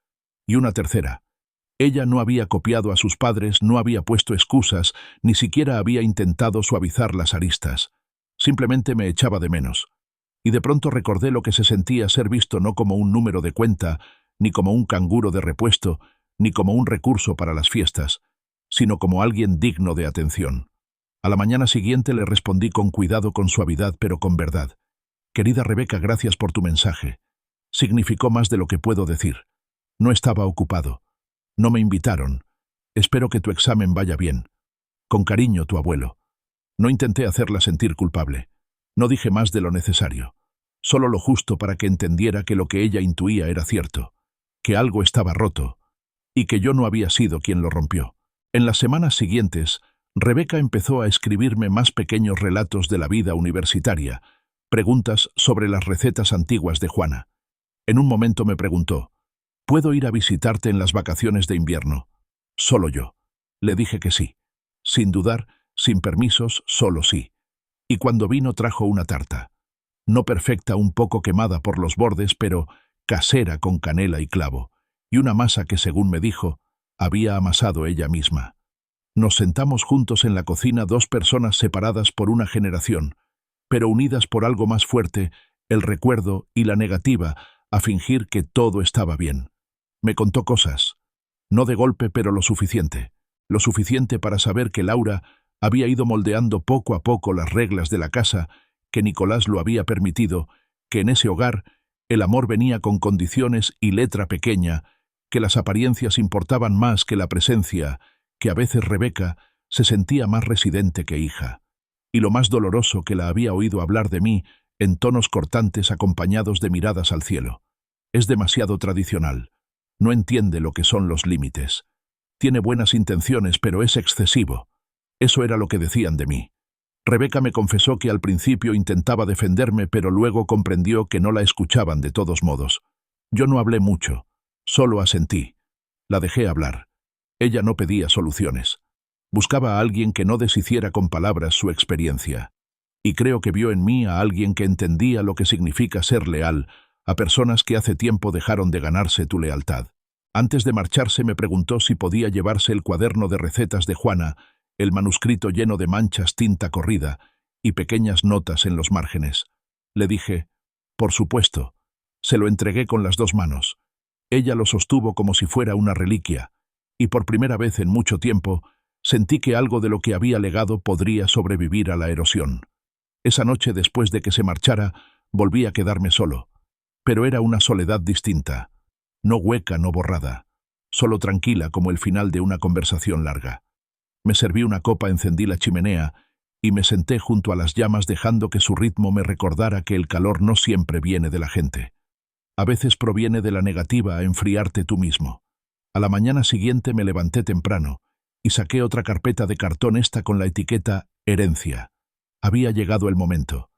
Y una tercera. Ella no había copiado a sus padres, no había puesto excusas, ni siquiera había intentado suavizar las aristas. Simplemente me echaba de menos. Y de pronto recordé lo que se sentía ser visto no como un número de cuenta, ni como un canguro de repuesto, ni como un recurso para las fiestas, sino como alguien digno de atención. A la mañana siguiente le respondí con cuidado, con suavidad, pero con verdad. Querida Rebeca, gracias por tu mensaje. Significó más de lo que puedo decir. No estaba ocupado. No me invitaron. Espero que tu examen vaya bien. Con cariño, tu abuelo. No intenté hacerla sentir culpable. No dije más de lo necesario. Solo lo justo para que entendiera que lo que ella intuía era cierto. Que algo estaba roto. Y que yo no había sido quien lo rompió. En las semanas siguientes, Rebeca empezó a escribirme más pequeños relatos de la vida universitaria, preguntas sobre las recetas antiguas de Juana. En un momento me preguntó: ¿puedo ir a visitarte en las vacaciones de invierno? Solo yo. Le dije que sí. Sin dudar, sin permisos, solo sí. Y cuando vino trajo una tarta. No perfecta, un poco quemada por los bordes, pero casera con canela y clavo, y una masa que, según me dijo, había amasado ella misma. Nos sentamos juntos en la cocina, dos personas separadas por una generación, pero unidas por algo más fuerte, el recuerdo y la negativa a fingir que todo estaba bien. Me contó cosas, no de golpe, pero lo suficiente para saber que Laura había ido moldeando poco a poco las reglas de la casa, que Nicolás lo había permitido, que en ese hogar el amor venía con condiciones y letra pequeña, que las apariencias importaban más que la presencia, que a veces Rebeca se sentía más residente que hija. Y lo más doloroso, que la había oído hablar de mí en tonos cortantes acompañados de miradas al cielo. Es demasiado tradicional. No entiende lo que son los límites. Tiene buenas intenciones, pero es excesivo. Eso era lo que decían de mí. Rebeca me confesó que al principio intentaba defenderme, pero luego comprendió que no la escuchaban de todos modos. Yo no hablé mucho, solo asentí. La dejé hablar. Ella no pedía soluciones. Buscaba a alguien que no deshiciera con palabras su experiencia. Y creo que vio en mí a alguien que entendía lo que significa ser leal a personas que hace tiempo dejaron de ganarse tu lealtad. Antes de marcharse me preguntó si podía llevarse el cuaderno de recetas de Juana, el manuscrito lleno de manchas, tinta corrida y pequeñas notas en los márgenes. Le dije: por supuesto. Se lo entregué con las dos manos. Ella lo sostuvo como si fuera una reliquia, y por primera vez en mucho tiempo sentí que algo de lo que había legado podría sobrevivir a la erosión. Esa noche, después de que se marchara, volví a quedarme solo, pero era una soledad distinta, no hueca, no borrada, solo tranquila como el final de una conversación larga. Me serví una copa, encendí la chimenea y me senté junto a las llamas, dejando que su ritmo me recordara que el calor no siempre viene de la gente. A veces proviene de la negativa a enfriarte tú mismo. A la mañana siguiente me levanté temprano y saqué otra carpeta de cartón, esta con la etiqueta herencia. Había llegado el momento.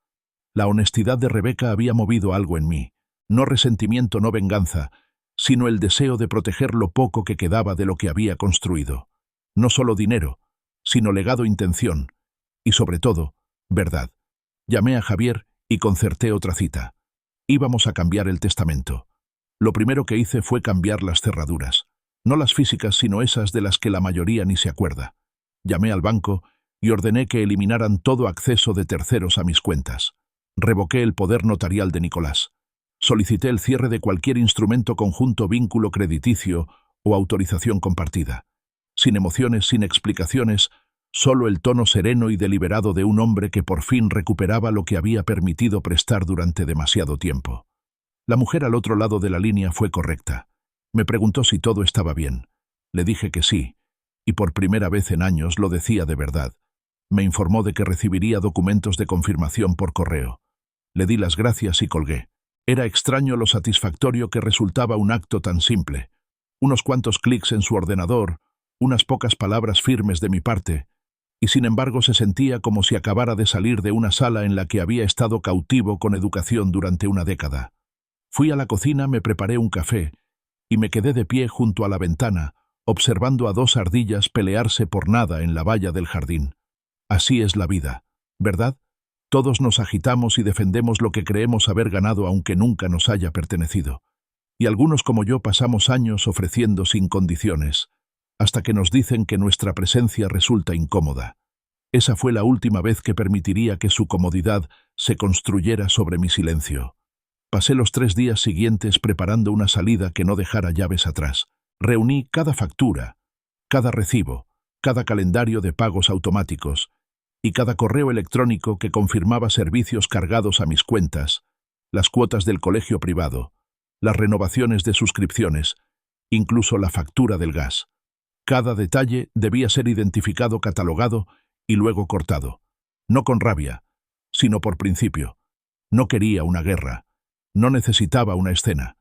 La honestidad de Rebeca había movido algo en mí, no resentimiento, no venganza, sino el deseo de proteger lo poco que quedaba de lo que había construido. No solo dinero, sino legado, intención y, sobre todo, verdad. Llamé a Javier y concerté otra cita. Íbamos a cambiar el testamento. Lo primero que hice fue cambiar las cerraduras, no las físicas, sino esas de las que la mayoría ni se acuerda. Llamé al banco y ordené que eliminaran todo acceso de terceros a mis cuentas. Revoqué el poder notarial de Nicolás. Solicité el cierre de cualquier instrumento conjunto, vínculo crediticio o autorización compartida. Sin emociones, sin explicaciones, solo el tono sereno y deliberado de un hombre que por fin recuperaba lo que había permitido prestar durante demasiado tiempo. La mujer al otro lado de la línea fue correcta. Me preguntó si todo estaba bien. Le dije que sí, y por primera vez en años lo decía de verdad. Me informó de que recibiría documentos de confirmación por correo. Le di las gracias y colgué. Era extraño lo satisfactorio que resultaba un acto tan simple. Unos cuantos clics en su ordenador, unas pocas palabras firmes de mi parte, y sin embargo se sentía como si acabara de salir de una sala en la que había estado cautivo con educación durante una década. Fui a la cocina, me preparé un café y me quedé de pie junto a la ventana, observando a dos ardillas pelearse por nada en la valla del jardín. Así es la vida, ¿verdad? Todos nos agitamos y defendemos lo que creemos haber ganado, aunque nunca nos haya pertenecido. Y algunos, como yo, pasamos años ofreciendo sin condiciones, hasta que nos dicen que nuestra presencia resulta incómoda. Esa fue la última vez que permitiría que su comodidad se construyera sobre mi silencio. Pasé los 3 días siguientes preparando una salida que no dejara llaves atrás. Reuní cada factura, cada recibo, cada calendario de pagos automáticos y cada correo electrónico que confirmaba servicios cargados a mis cuentas, las cuotas del colegio privado, las renovaciones de suscripciones, incluso la factura del gas. Cada detalle debía ser identificado, catalogado y luego cortado. No con rabia, sino por principio. No quería una guerra. No necesitaba una escena.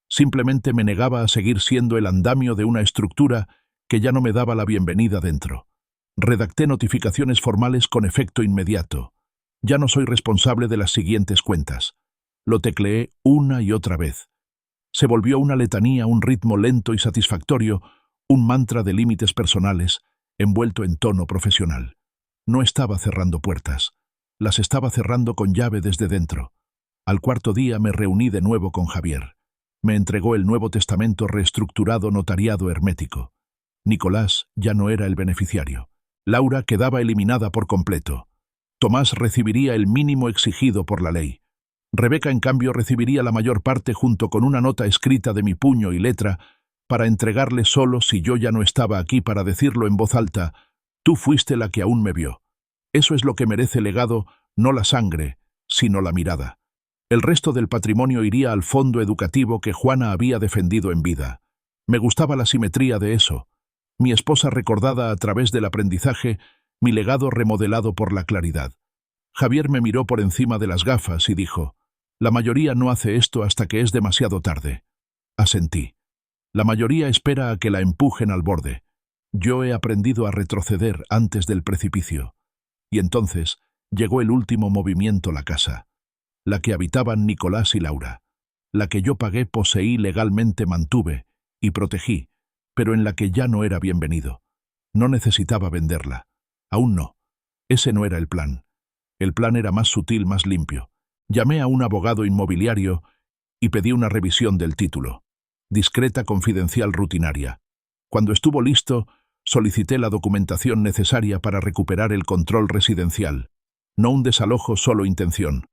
Simplemente me negaba a seguir siendo el andamio de una estructura que ya no me daba la bienvenida dentro. Redacté notificaciones formales con efecto inmediato. Ya no soy responsable de las siguientes cuentas. Lo tecleé una y otra vez. Se volvió una letanía, un ritmo lento y satisfactorio, un mantra de límites personales, envuelto en tono profesional. No estaba cerrando puertas. Las estaba cerrando con llave desde dentro. Al cuarto día me reuní de nuevo con Javier. Me entregó el Nuevo Testamento reestructurado, notariado, hermético. Nicolás ya no era el beneficiario. Laura quedaba eliminada por completo. Tomás recibiría el mínimo exigido por la ley. Rebeca, en cambio, recibiría la mayor parte junto con una nota escrita de mi puño y letra para entregarle solo si yo ya no estaba aquí para decirlo en voz alta: tú fuiste la que aún me vio. Eso es lo que merece legado, no la sangre, sino la mirada. El resto del patrimonio iría al fondo educativo que Juana había defendido en vida. Me gustaba la simetría de eso. Mi esposa recordada a través del aprendizaje, mi legado remodelado por la claridad. Javier me miró por encima de las gafas y dijo: la mayoría no hace esto hasta que es demasiado tarde. Asentí. La mayoría espera a que la empujen al borde. Yo he aprendido a retroceder antes del precipicio. Y entonces llegó el último movimiento, la casa. La que habitaban Nicolás y Laura. La que yo pagué, poseí legalmente, mantuve y protegí, pero en la que ya no era bienvenido. No necesitaba venderla. Aún no. Ese no era el plan. El plan era más sutil, más limpio. Llamé a un abogado inmobiliario y pedí una revisión del título. Discreta, confidencial, rutinaria. Cuando estuvo listo, solicité la documentación necesaria para recuperar el control residencial. No un desalojo, solo intención.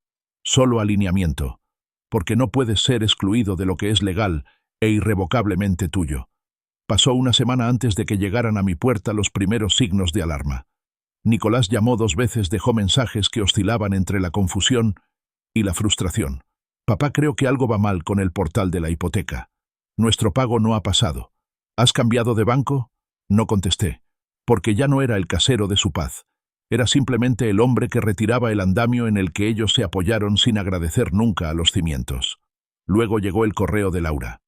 Solo alineamiento. Porque no puedes ser excluido de lo que es legal e irrevocablemente tuyo. Pasó una semana antes de que llegaran a mi puerta los primeros signos de alarma. Nicolás llamó 2 veces, dejó mensajes que oscilaban entre la confusión y la frustración. Papá, creo que algo va mal con el portal de la hipoteca. Nuestro pago no ha pasado. ¿Has cambiado de banco? No contesté, porque ya no era el casero de su paz. Era simplemente el hombre que retiraba el andamio en el que ellos se apoyaron sin agradecer nunca a los cimientos. Luego llegó el correo de Laura.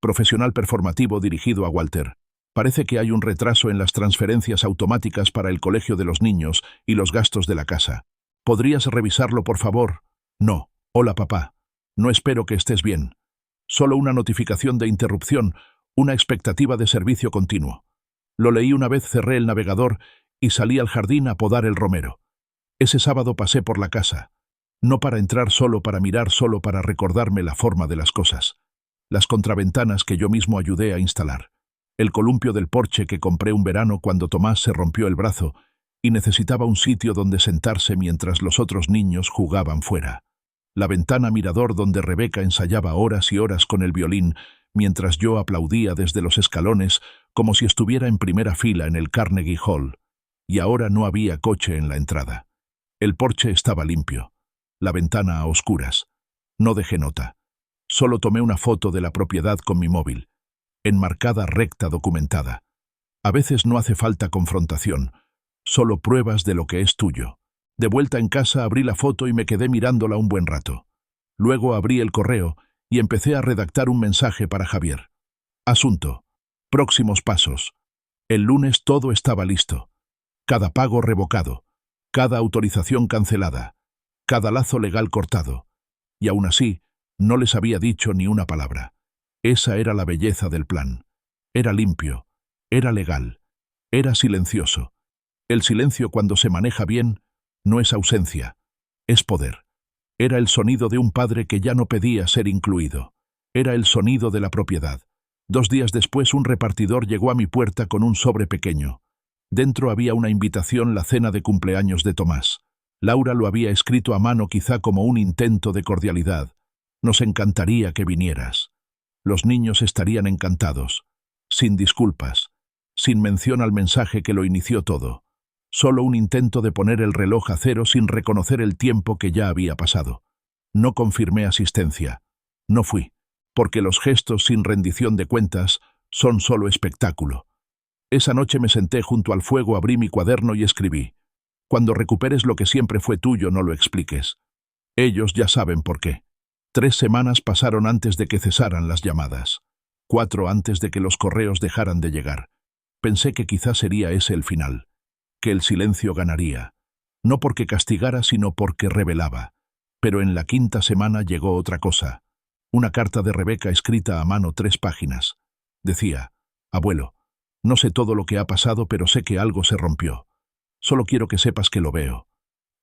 Profesional performativo dirigido a Walter. Parece que hay un retraso en las transferencias automáticas para el colegio de los niños y los gastos de la casa. ¿Podrías revisarlo, por favor? No. Hola, papá. No espero que estés bien. Solo una notificación de interrupción, una expectativa de servicio continuo. Lo leí una vez, cerré el navegador y salí al jardín a podar el romero. Ese sábado pasé por la casa. No para entrar, solo para mirar, solo para recordarme la forma de las cosas. Las contraventanas que yo mismo ayudé a instalar. El columpio del porche que compré un verano cuando Tomás se rompió el brazo y necesitaba un sitio donde sentarse mientras los otros niños jugaban fuera. La ventana mirador donde Rebeca ensayaba horas y horas con el violín, mientras yo aplaudía desde los escalones como si estuviera en primera fila en el Carnegie Hall. Y ahora no había coche en la entrada. El porche estaba limpio. La ventana a oscuras. No dejé nota. Solo tomé una foto de la propiedad con mi móvil. Enmarcada, recta, documentada. A veces no hace falta confrontación, solo pruebas de lo que es tuyo. De vuelta en casa abrí la foto y me quedé mirándola un buen rato. Luego abrí el correo y empecé a redactar un mensaje para Javier. Asunto. Próximos pasos. El lunes todo estaba listo. Cada pago revocado. Cada autorización cancelada. Cada lazo legal cortado. Y aún así, no les había dicho ni una palabra. Esa era la belleza del plan. Era limpio. Era legal. Era silencioso. El silencio, cuando se maneja bien, no es ausencia. Es poder. Era el sonido de un padre que ya no pedía ser incluido. Era el sonido de la propiedad. 2 días después, un repartidor llegó a mi puerta con un sobre pequeño. Dentro había una invitación, la cena de cumpleaños de Tomás. Laura lo había escrito a mano, quizá como un intento de cordialidad. Nos encantaría que vinieras. Los niños estarían encantados. Sin disculpas. Sin mención al mensaje que lo inició todo. Solo un intento de poner el reloj a cero sin reconocer el tiempo que ya había pasado. No confirmé asistencia. No fui. Porque los gestos sin rendición de cuentas son solo espectáculo. Esa noche me senté junto al fuego, abrí mi cuaderno y escribí: cuando recuperes lo que siempre fue tuyo, no lo expliques. Ellos ya saben por qué. 3 semanas pasaron antes de que cesaran las llamadas. 4 antes de que los correos dejaran de llegar. Pensé que quizás sería ese el final. que el silencio ganaría. No porque castigara, sino porque revelaba. Pero en la quinta semana llegó otra cosa. Una carta de Rebeca escrita a mano, 3 páginas. Decía: «Abuelo, no sé todo lo que ha pasado, pero sé que algo se rompió. Solo quiero que sepas que lo veo.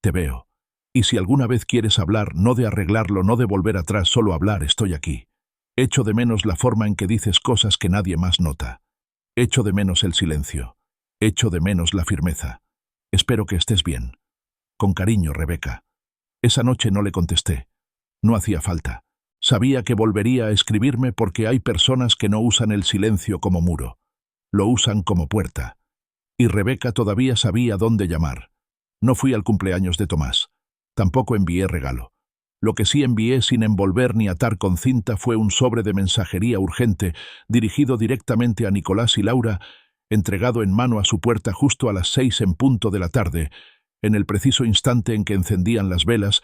Te veo. Y si alguna vez quieres hablar, no de arreglarlo, no de volver atrás, solo hablar, estoy aquí. Echo de menos la forma en que dices cosas que nadie más nota. Echo de menos el silencio. Echo de menos la firmeza. Espero que estés bien. Con cariño, Rebeca». Esa noche no le contesté. No hacía falta. Sabía que volvería a escribirme porque hay personas que no usan el silencio como muro. Lo usan como puerta. Y Rebeca todavía sabía dónde llamar. No fui al cumpleaños de Tomás. Tampoco envié regalo. Lo que sí envié sin envolver ni atar con cinta fue un sobre de mensajería urgente dirigido directamente a Nicolás y Laura, entregado en mano a su puerta justo a las 6 en punto de la tarde, en el preciso instante en que encendían las velas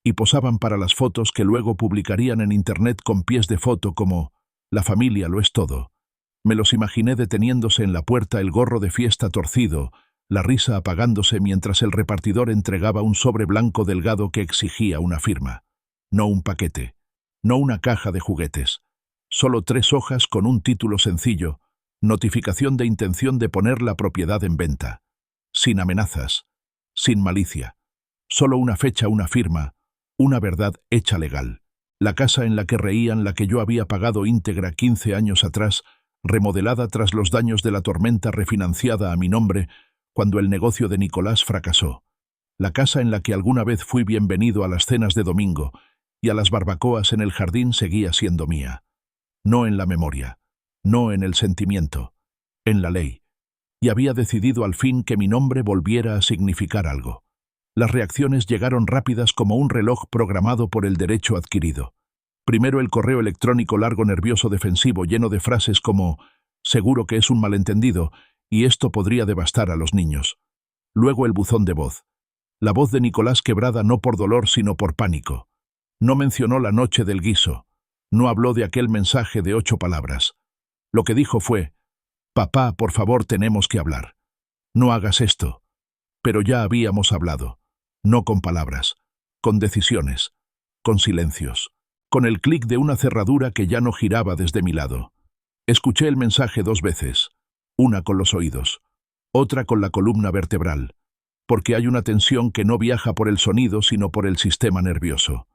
y posaban para las fotos que luego publicarían en Internet con pies de foto como «La familia lo es todo». Me los imaginé deteniéndose en la puerta, el gorro de fiesta torcido, la risa apagándose mientras el repartidor entregaba un sobre blanco delgado que exigía una firma. No un paquete, no una caja de juguetes. Solo 3 hojas con un título sencillo: notificación de intención de poner la propiedad en venta. Sin amenazas, sin malicia. Solo una fecha, una firma, una verdad hecha legal. La casa en la que reían, la que yo había pagado íntegra 15 años atrás, remodelada tras los daños de la tormenta, refinanciada a mi nombre cuando el negocio de Nicolás fracasó. La casa en la que alguna vez fui bienvenido a las cenas de domingo y a las barbacoas en el jardín seguía siendo mía. No en la memoria, no en el sentimiento, en la ley. Y había decidido al fin que mi nombre volviera a significar algo. Las reacciones llegaron rápidas como un reloj programado por el derecho adquirido. Primero el correo electrónico largo, nervioso, defensivo, lleno de frases como «seguro que es un malentendido» y «esto podría devastar a los niños». Luego el buzón de voz. La voz de Nicolás quebrada no por dolor sino por pánico. No mencionó la noche del guiso. No habló de aquel mensaje de 8 palabras. Lo que dijo fue: «Papá, por favor, tenemos que hablar. No hagas esto». Pero ya habíamos hablado. No con palabras, con decisiones, con silencios, con el clic de una cerradura que ya no giraba desde mi lado. Escuché el mensaje 2 veces, una con los oídos, otra con la columna vertebral, porque hay una tensión que no viaja por el sonido sino por el sistema nervioso.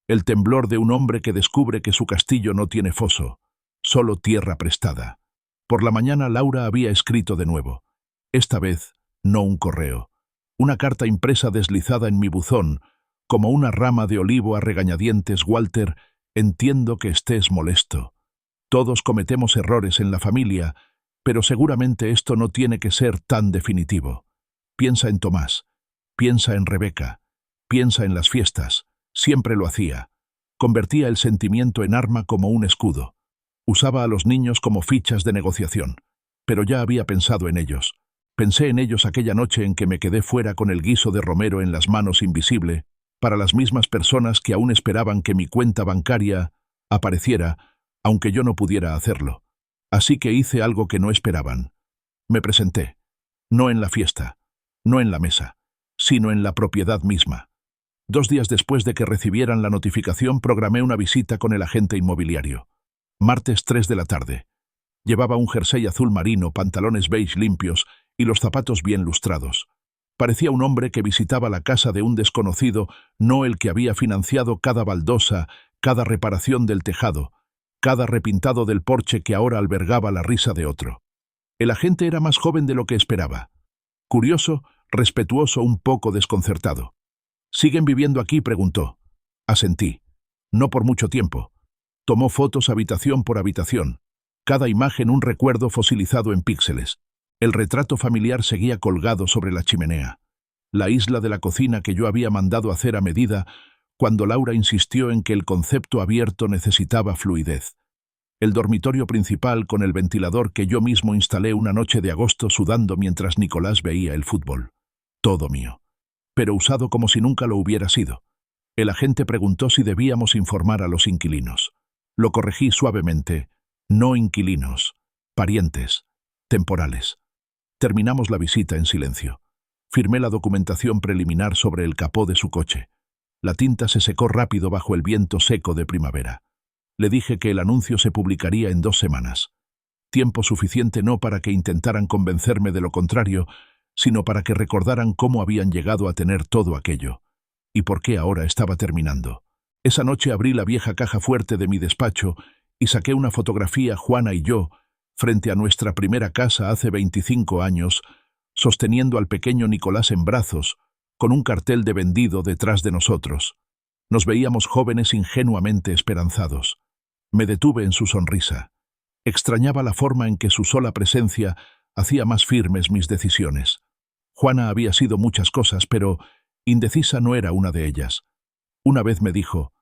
El temblor de un hombre que descubre que su castillo no tiene foso, solo tierra prestada. Por la mañana Laura había escrito de nuevo. Esta vez, no un correo. Una carta impresa deslizada en mi buzón, como una rama de olivo a regañadientes: «Walter, entiendo que estés molesto. Todos cometemos errores en la familia, pero seguramente esto no tiene que ser tan definitivo. Piensa en Tomás, piensa en Rebeca, piensa en las fiestas». Siempre lo hacía. Convertía el sentimiento en arma como un escudo. Usaba a los niños como fichas de negociación. Pero ya había pensado en ellos. Pensé en ellos aquella noche en que me quedé fuera con el guiso de Romero en las manos, invisible, para las mismas personas que aún esperaban que mi cuenta bancaria apareciera, aunque yo no pudiera hacerlo. Así que hice algo que no esperaban. Me presenté. No en la fiesta, no en la mesa, sino en la propiedad misma. 2 días después de que recibieran la notificación, programé una visita con el agente inmobiliario. Martes 3 de la tarde. Llevaba un jersey azul marino, pantalones beige limpios y los zapatos bien lustrados. Parecía un hombre que visitaba la casa de un desconocido, no el que había financiado cada baldosa, cada reparación del tejado, cada repintado del porche que ahora albergaba la risa de otro. El agente era más joven de lo que esperaba. Curioso, respetuoso, un poco desconcertado. «¿Siguen viviendo aquí?», preguntó. Asentí. No por mucho tiempo. Tomó fotos habitación por habitación. Cada imagen un recuerdo fosilizado en píxeles. El retrato familiar seguía colgado sobre la chimenea. La isla de la cocina que yo había mandado hacer a medida cuando Laura insistió en que el concepto abierto necesitaba fluidez. El dormitorio principal con el ventilador que yo mismo instalé una noche de agosto sudando mientras Nicolás veía el fútbol. Todo mío. Pero usado como si nunca lo hubiera sido. El agente preguntó si debíamos informar a los inquilinos. Lo corregí suavemente. No inquilinos, parientes, temporales. Terminamos la visita en silencio. Firmé la documentación preliminar sobre el capó de su coche. La tinta se secó rápido bajo el viento seco de primavera. Le dije que el anuncio se publicaría en 2 semanas. Tiempo suficiente no para que intentaran convencerme de lo contrario, sino para que recordaran cómo habían llegado a tener todo aquello, y por qué ahora estaba terminando. Esa noche abrí la vieja caja fuerte de mi despacho y saqué una fotografía, Juana y yo, frente a nuestra primera casa hace 25 años, sosteniendo al pequeño Nicolás en brazos, con un cartel de vendido detrás de nosotros. Nos veíamos jóvenes ingenuamente esperanzados. Me detuve en su sonrisa. Extrañaba la forma en que su sola presencia hacía más firmes mis decisiones. Juana había sido muchas cosas, pero indecisa no era una de ellas. Una vez me dijo: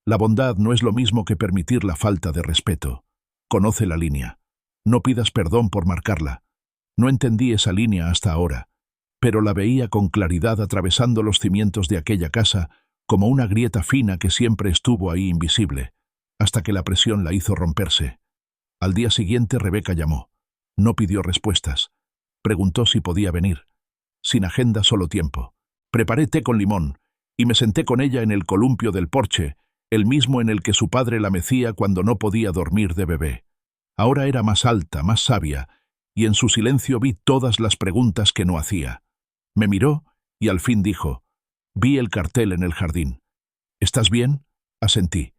«La bondad no es lo mismo que permitir la falta de respeto. Conoce la línea. No pidas perdón por marcarla». No entendí esa línea hasta ahora, pero la veía con claridad atravesando los cimientos de aquella casa como una grieta fina que siempre estuvo ahí invisible, hasta que la presión la hizo romperse. Al día siguiente Rebeca llamó. No pidió respuestas. Preguntó si podía venir. Sin agenda, solo tiempo. Preparé té con limón y me senté con ella en el columpio del porche, el mismo en el que su padre la mecía cuando no podía dormir de bebé. Ahora era más alta, más sabia, y en su silencio vi todas las preguntas que no hacía. Me miró y al fin dijo: «Vi el cartel en el jardín». «¿Estás bien?», asentí.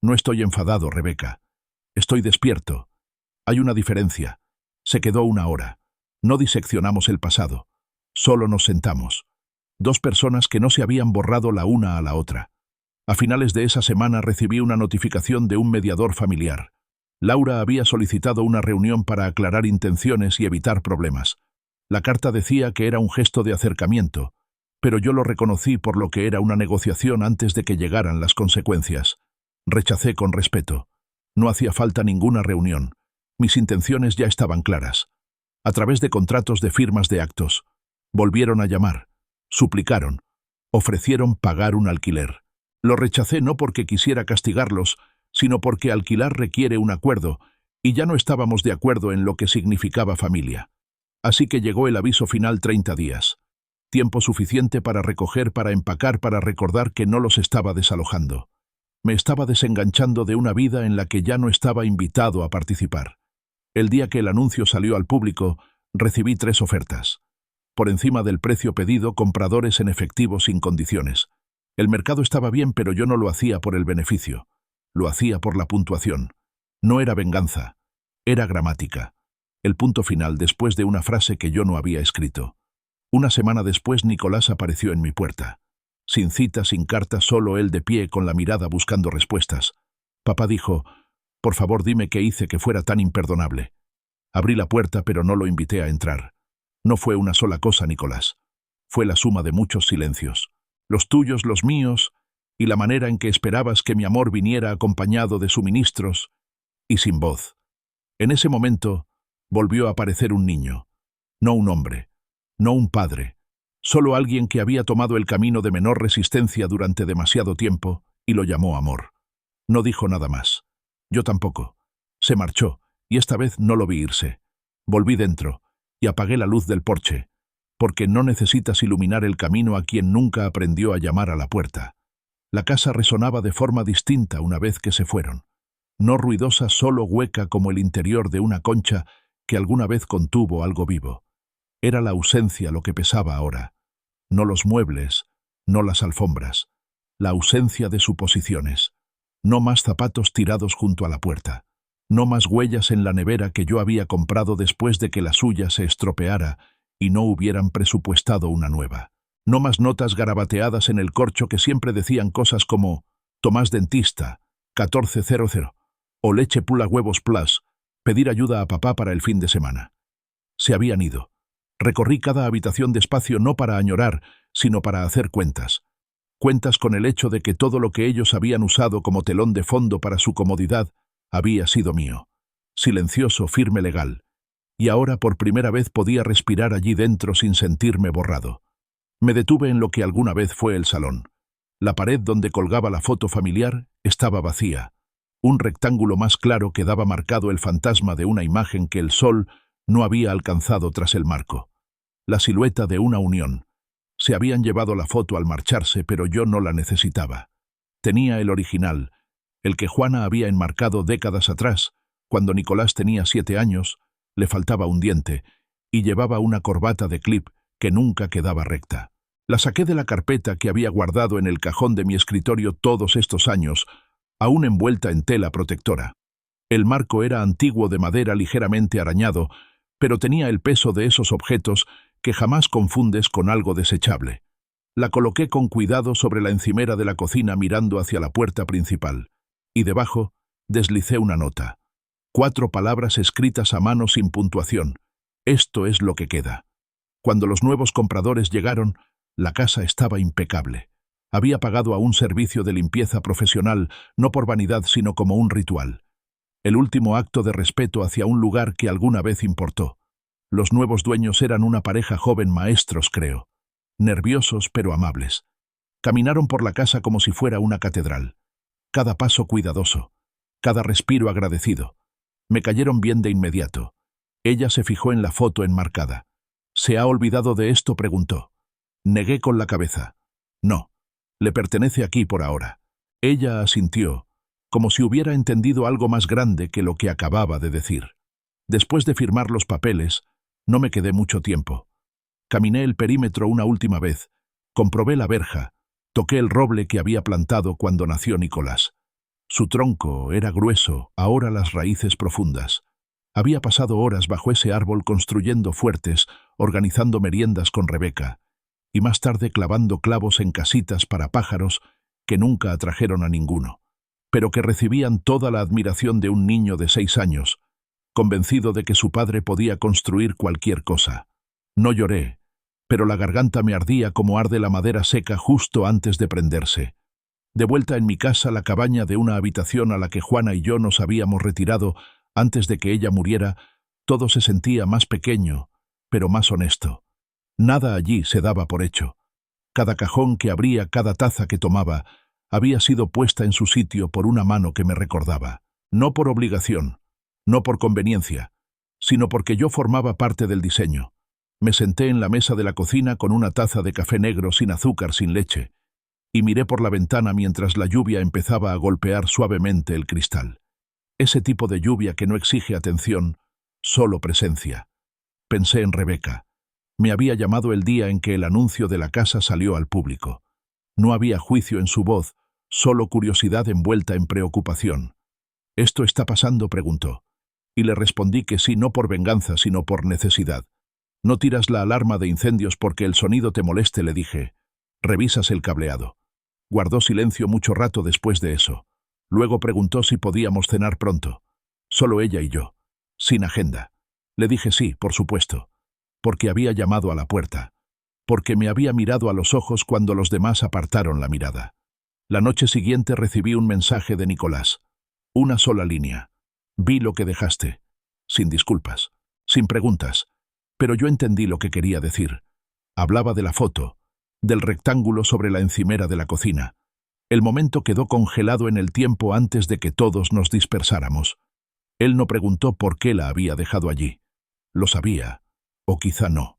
«No estoy enfadado, Rebeca. Estoy despierto. Hay una diferencia. Se quedó 1 hora. No diseccionamos el pasado. Solo nos sentamos. 2 personas que no se habían borrado la una a la otra. A finales de esa semana recibí una notificación de un mediador familiar. Laura había solicitado una reunión para aclarar intenciones y evitar problemas. La carta decía que era un gesto de acercamiento, pero yo lo reconocí por lo que era una negociación antes de que llegaran las consecuencias. Rechacé con respeto. No hacía falta ninguna reunión. Mis intenciones ya estaban claras. A través de contratos de firmas de actos. Volvieron a llamar. Suplicaron. Ofrecieron pagar un alquiler. Lo rechacé no porque quisiera castigarlos, sino porque alquilar requiere un acuerdo, y ya no estábamos de acuerdo en lo que significaba familia. Así que llegó el aviso final: 30 días. Tiempo suficiente para recoger, para empacar, para recordar que no los estaba desalojando. Me estaba desenganchando de una vida en la que ya no estaba invitado a participar. El día que el anuncio salió al público, recibí 3 ofertas. Por encima del precio pedido, compradores en efectivo sin condiciones. El mercado estaba bien, pero yo no lo hacía por el beneficio. Lo hacía por la puntuación. No era venganza, era gramática. El punto final después de una frase que yo no había escrito. 1 semana después Nicolás apareció en mi puerta. Sin cita, sin carta, solo él de pie con la mirada buscando respuestas. Papá dijo: «Por favor, dime qué hice que fuera tan imperdonable». Abrí la puerta, pero no lo invité a entrar. No fue una sola cosa, Nicolás. Fue la suma de muchos silencios. Los tuyos, los míos, y la manera en que esperabas que mi amor viniera acompañado de suministros y sin voz. En ese momento volvió a aparecer un niño, no un hombre, no un padre, solo alguien que había tomado el camino de menor resistencia durante demasiado tiempo y lo llamó amor. No dijo nada más. Yo tampoco. Se marchó, y esta vez no lo vi irse. Volví dentro y apagué la luz del porche, porque no necesitas iluminar el camino a quien nunca aprendió a llamar a la puerta. La casa resonaba de forma distinta una vez que se fueron. No ruidosa, solo hueca como el interior de una concha que alguna vez contuvo algo vivo. Era la ausencia lo que pesaba ahora. No los muebles, no las alfombras. La ausencia de suposiciones. No más zapatos tirados junto a la puerta. No más huellas en la nevera que yo había comprado después de que la suya se estropeara y no hubieran presupuestado una nueva. No más notas garabateadas en el corcho que siempre decían cosas como «Tomás Dentista, 1400» o «Leche Pula Huevos Plus, pedir ayuda a papá para el fin de semana». Se habían ido. Recorrí cada habitación despacio no para añorar, sino para hacer cuentas. Cuentas con el hecho de que todo lo que ellos habían usado como telón de fondo para su comodidad había sido mío. Silencioso, firme, legal. Y ahora por primera vez podía respirar allí dentro sin sentirme borrado. Me detuve en lo que alguna vez fue el salón. La pared donde colgaba la foto familiar estaba vacía. Un rectángulo más claro quedaba marcado el fantasma de una imagen que el sol no había alcanzado tras el marco. La silueta de una unión, Se habían llevado la foto al marcharse, pero yo no la necesitaba. Tenía el original, el que Juana había enmarcado décadas atrás, cuando Nicolás tenía 7 años, le faltaba un diente, y llevaba una corbata de clip que nunca quedaba recta. La saqué de la carpeta que había guardado en el cajón de mi escritorio todos estos años, aún envuelta en tela protectora. El marco era antiguo, de madera, ligeramente arañado, pero tenía el peso de esos objetos que jamás confundes con algo desechable. La coloqué con cuidado sobre la encimera de la cocina mirando hacia la puerta principal, y debajo deslicé una nota. 4 palabras escritas a mano sin puntuación. Esto es lo que queda. Cuando los nuevos compradores llegaron, la casa estaba impecable. Había pagado a un servicio de limpieza profesional, no por vanidad sino como un ritual. El último acto de respeto hacia un lugar que alguna vez importó. Los nuevos dueños eran una pareja joven, maestros creo. Nerviosos pero amables. Caminaron por la casa como si fuera una catedral. Cada paso cuidadoso. Cada respiro agradecido. Me cayeron bien de inmediato. Ella se fijó en la foto enmarcada. ¿Se ha olvidado de esto?, preguntó. Negué con la cabeza. No. Le pertenece aquí por ahora. Ella asintió, como si hubiera entendido algo más grande que lo que acababa de decir. Después de firmar los papeles, no me quedé mucho tiempo. Caminé el perímetro una última vez, comprobé la verja, toqué el roble que había plantado cuando nació Nicolás. Su tronco era grueso, ahora las raíces profundas. Había pasado horas bajo ese árbol construyendo fuertes, organizando meriendas con Rebeca, y más tarde clavando clavos en casitas para pájaros que nunca atrajeron a ninguno, pero que recibían toda la admiración de un niño de 6 años, convencido de que su padre podía construir cualquier cosa. No lloré, pero la garganta me ardía como arde la madera seca justo antes de prenderse. De vuelta en mi casa, la cabaña de una habitación a la que Juana y yo nos habíamos retirado antes de que ella muriera, todo se sentía más pequeño, pero más honesto. Nada allí se daba por hecho. Cada cajón que abría, cada taza que tomaba, había sido puesta en su sitio por una mano que me recordaba. No por obligación, no por conveniencia, sino porque yo formaba parte del diseño. Me senté en la mesa de la cocina con una taza de café negro sin azúcar, sin leche, y miré por la ventana mientras la lluvia empezaba a golpear suavemente el cristal. Ese tipo de lluvia que no exige atención, solo presencia. Pensé en Rebeca. Me había llamado el día en que el anuncio de la casa salió al público. No había juicio en su voz, solo curiosidad envuelta en preocupación. ¿Esto está pasando?, preguntó. Y le respondí que sí, no por venganza, sino por necesidad. No tiras la alarma de incendios porque el sonido te moleste, le dije. Revisas el cableado. Guardó silencio mucho rato después de eso. Luego preguntó si podíamos cenar pronto. Solo ella y yo. Sin agenda. Le dije sí, por supuesto. Porque había llamado a la puerta. Porque me había mirado a los ojos cuando los demás apartaron la mirada. La noche siguiente recibí un mensaje de Nicolás. Una sola línea. Vi lo que dejaste. Sin disculpas. Sin preguntas. Pero yo entendí lo que quería decir. Hablaba de la foto, del rectángulo sobre la encimera de la cocina. El momento quedó congelado en el tiempo antes de que todos nos dispersáramos. Él no preguntó por qué la había dejado allí. Lo sabía, o quizá no.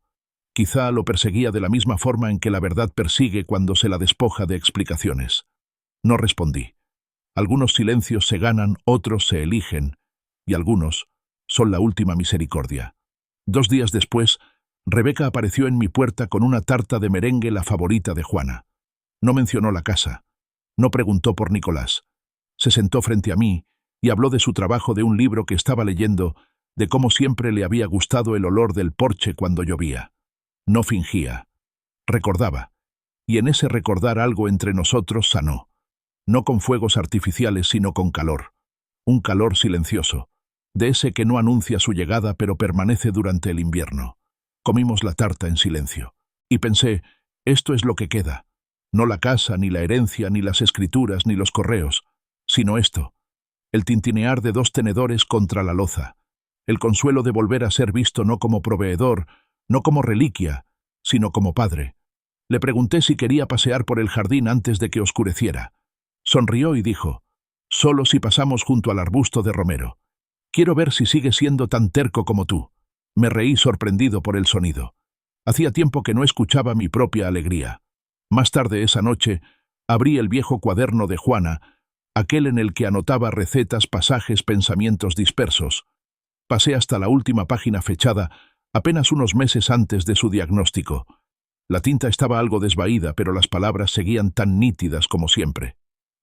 Quizá lo perseguía de la misma forma en que la verdad persigue cuando se la despoja de explicaciones. No respondí. Algunos silencios se ganan, otros se eligen, y algunos son la última misericordia. 2 días después, Rebeca apareció en mi puerta con una tarta de merengue, la favorita de Juana. No mencionó la casa. No preguntó por Nicolás. Se sentó frente a mí y habló de su trabajo, de un libro que estaba leyendo, de cómo siempre le había gustado el olor del porche cuando llovía. No fingía. Recordaba. Y en ese recordar algo entre nosotros sanó. No con fuegos artificiales, sino con calor. Un calor silencioso. De ese que no anuncia su llegada pero permanece durante el invierno. Comimos la tarta en silencio. Y pensé, esto es lo que queda. No la casa, ni la herencia, ni las escrituras, ni los correos, sino esto. El tintinear de 2 tenedores contra la loza. El consuelo de volver a ser visto no como proveedor, no como reliquia, sino como padre. Le pregunté si quería pasear por el jardín antes de que oscureciera. Sonrió y dijo, solo si pasamos junto al arbusto de romero. Quiero ver si sigue siendo tan terco como tú. Me reí sorprendido por el sonido. Hacía tiempo que no escuchaba mi propia alegría. Más tarde esa noche, abrí el viejo cuaderno de Juana, aquel en el que anotaba recetas, pasajes, pensamientos dispersos. Pasé hasta la última página fechada, apenas unos meses antes de su diagnóstico. La tinta estaba algo desvaída, pero las palabras seguían tan nítidas como siempre.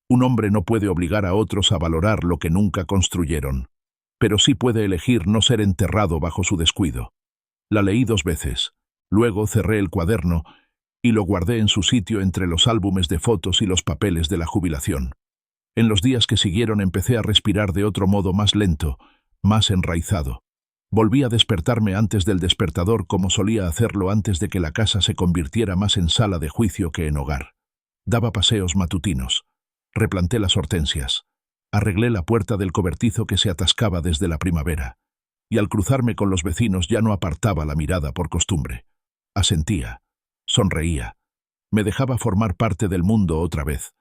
Un hombre no puede obligar a otros a valorar lo que nunca construyeron, pero sí puede elegir no ser enterrado bajo su descuido. La leí 2 veces. Luego cerré el cuaderno y lo guardé en su sitio entre los álbumes de fotos y los papeles de la jubilación. En los días que siguieron empecé a respirar de otro modo más lento, más enraizado. Volví a despertarme antes del despertador como solía hacerlo antes de que la casa se convirtiera más en sala de juicio que en hogar. Daba paseos matutinos. Replanté las hortensias. Arreglé la puerta del cobertizo que se atascaba desde la primavera. Y al cruzarme con los vecinos ya no apartaba la mirada por costumbre. Asentía. Sonreía. Me dejaba formar parte del mundo otra vez.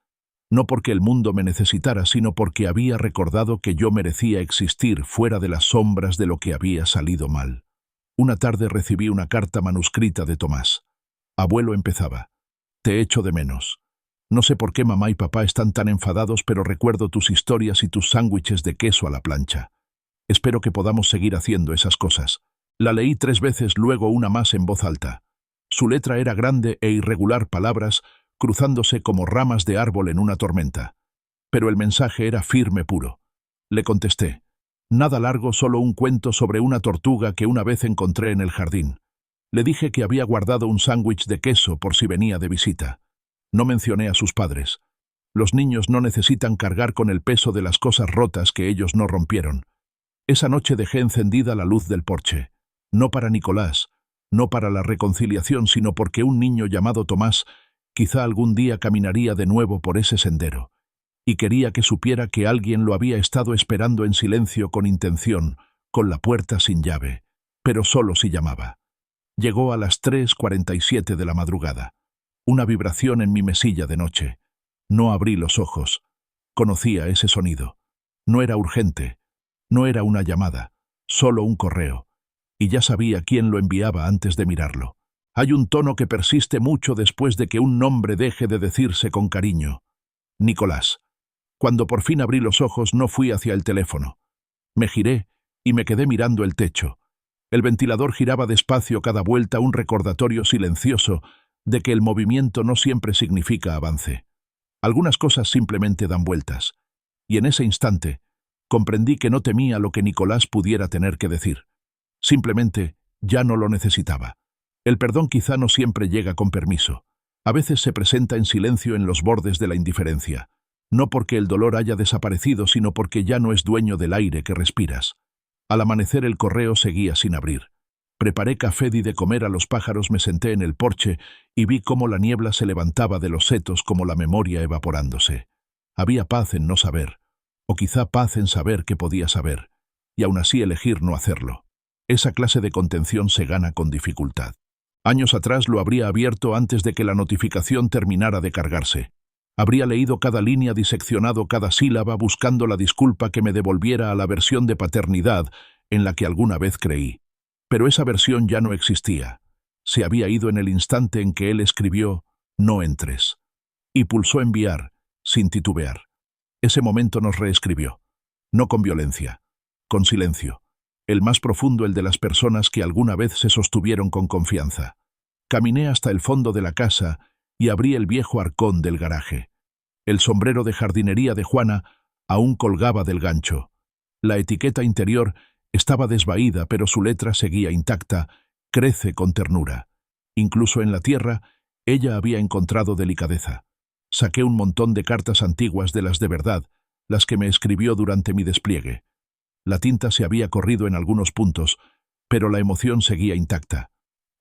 No porque el mundo me necesitara, sino porque había recordado que yo merecía existir fuera de las sombras de lo que había salido mal. Una tarde recibí una carta manuscrita de Tomás. Abuelo, empezaba. Te echo de menos. No sé por qué mamá y papá están tan enfadados, pero recuerdo tus historias y tus sándwiches de queso a la plancha. Espero que podamos seguir haciendo esas cosas. La leí 3 veces, luego una más en voz alta. Su letra era grande e irregular, palabras cruzándose como ramas de árbol en una tormenta. Pero el mensaje era firme, puro. Le contesté. Nada largo, solo un cuento sobre una tortuga que una vez encontré en el jardín. Le dije que había guardado un sándwich de queso por si venía de visita. No mencioné a sus padres. Los niños no necesitan cargar con el peso de las cosas rotas que ellos no rompieron. Esa noche dejé encendida la luz del porche. No para Nicolás, no para la reconciliación, sino porque un niño llamado Tomás quizá algún día caminaría de nuevo por ese sendero, y quería que supiera que alguien lo había estado esperando en silencio, con intención, con la puerta sin llave, pero solo si llamaba. Llegó a las 3:47 de la madrugada. Una vibración en mi mesilla de noche. No abrí los ojos. Conocía ese sonido. No era urgente. No era una llamada. Solo un correo. Y ya sabía quién lo enviaba antes de mirarlo. Hay un tono que persiste mucho después de que un nombre deje de decirse con cariño. Nicolás. Cuando por fin abrí los ojos no fui hacia el teléfono. Me giré y me quedé mirando el techo. El ventilador giraba despacio cada vuelta, un recordatorio silencioso de que el movimiento no siempre significa avance. Algunas cosas simplemente dan vueltas. Y en ese instante comprendí que no temía lo que Nicolás pudiera tener que decir. Simplemente ya no lo necesitaba. El perdón quizá no siempre llega con permiso. A veces se presenta en silencio en los bordes de la indiferencia. No porque el dolor haya desaparecido, sino porque ya no es dueño del aire que respiras. Al amanecer el correo seguía sin abrir. Preparé café, di de comer a los pájaros, me senté en el porche y vi cómo la niebla se levantaba de los setos, como la memoria evaporándose. Había paz en no saber, o quizá paz en saber que podía saber, y aún así elegir no hacerlo. Esa clase de contención se gana con dificultad. Años atrás lo habría abierto antes de que la notificación terminara de cargarse. Habría leído cada línea, diseccionado cada sílaba, buscando la disculpa que me devolviera a la versión de paternidad en la que alguna vez creí. Pero esa versión ya no existía. Se había ido en el instante en que él escribió «No entres» y pulsó enviar, sin titubear. Ese momento nos reescribió. No con violencia, con silencio. El más profundo, el de las personas que alguna vez se sostuvieron con confianza. Caminé hasta el fondo de la casa y abrí el viejo arcón del garaje. El sombrero de jardinería de Juana aún colgaba del gancho. La etiqueta interior estaba desvaída, pero su letra seguía intacta: crece con ternura. Incluso en la tierra, ella había encontrado delicadeza. Saqué un montón de cartas antiguas, de las de verdad, las que me escribió durante mi despliegue. La tinta se había corrido en algunos puntos, pero la emoción seguía intacta.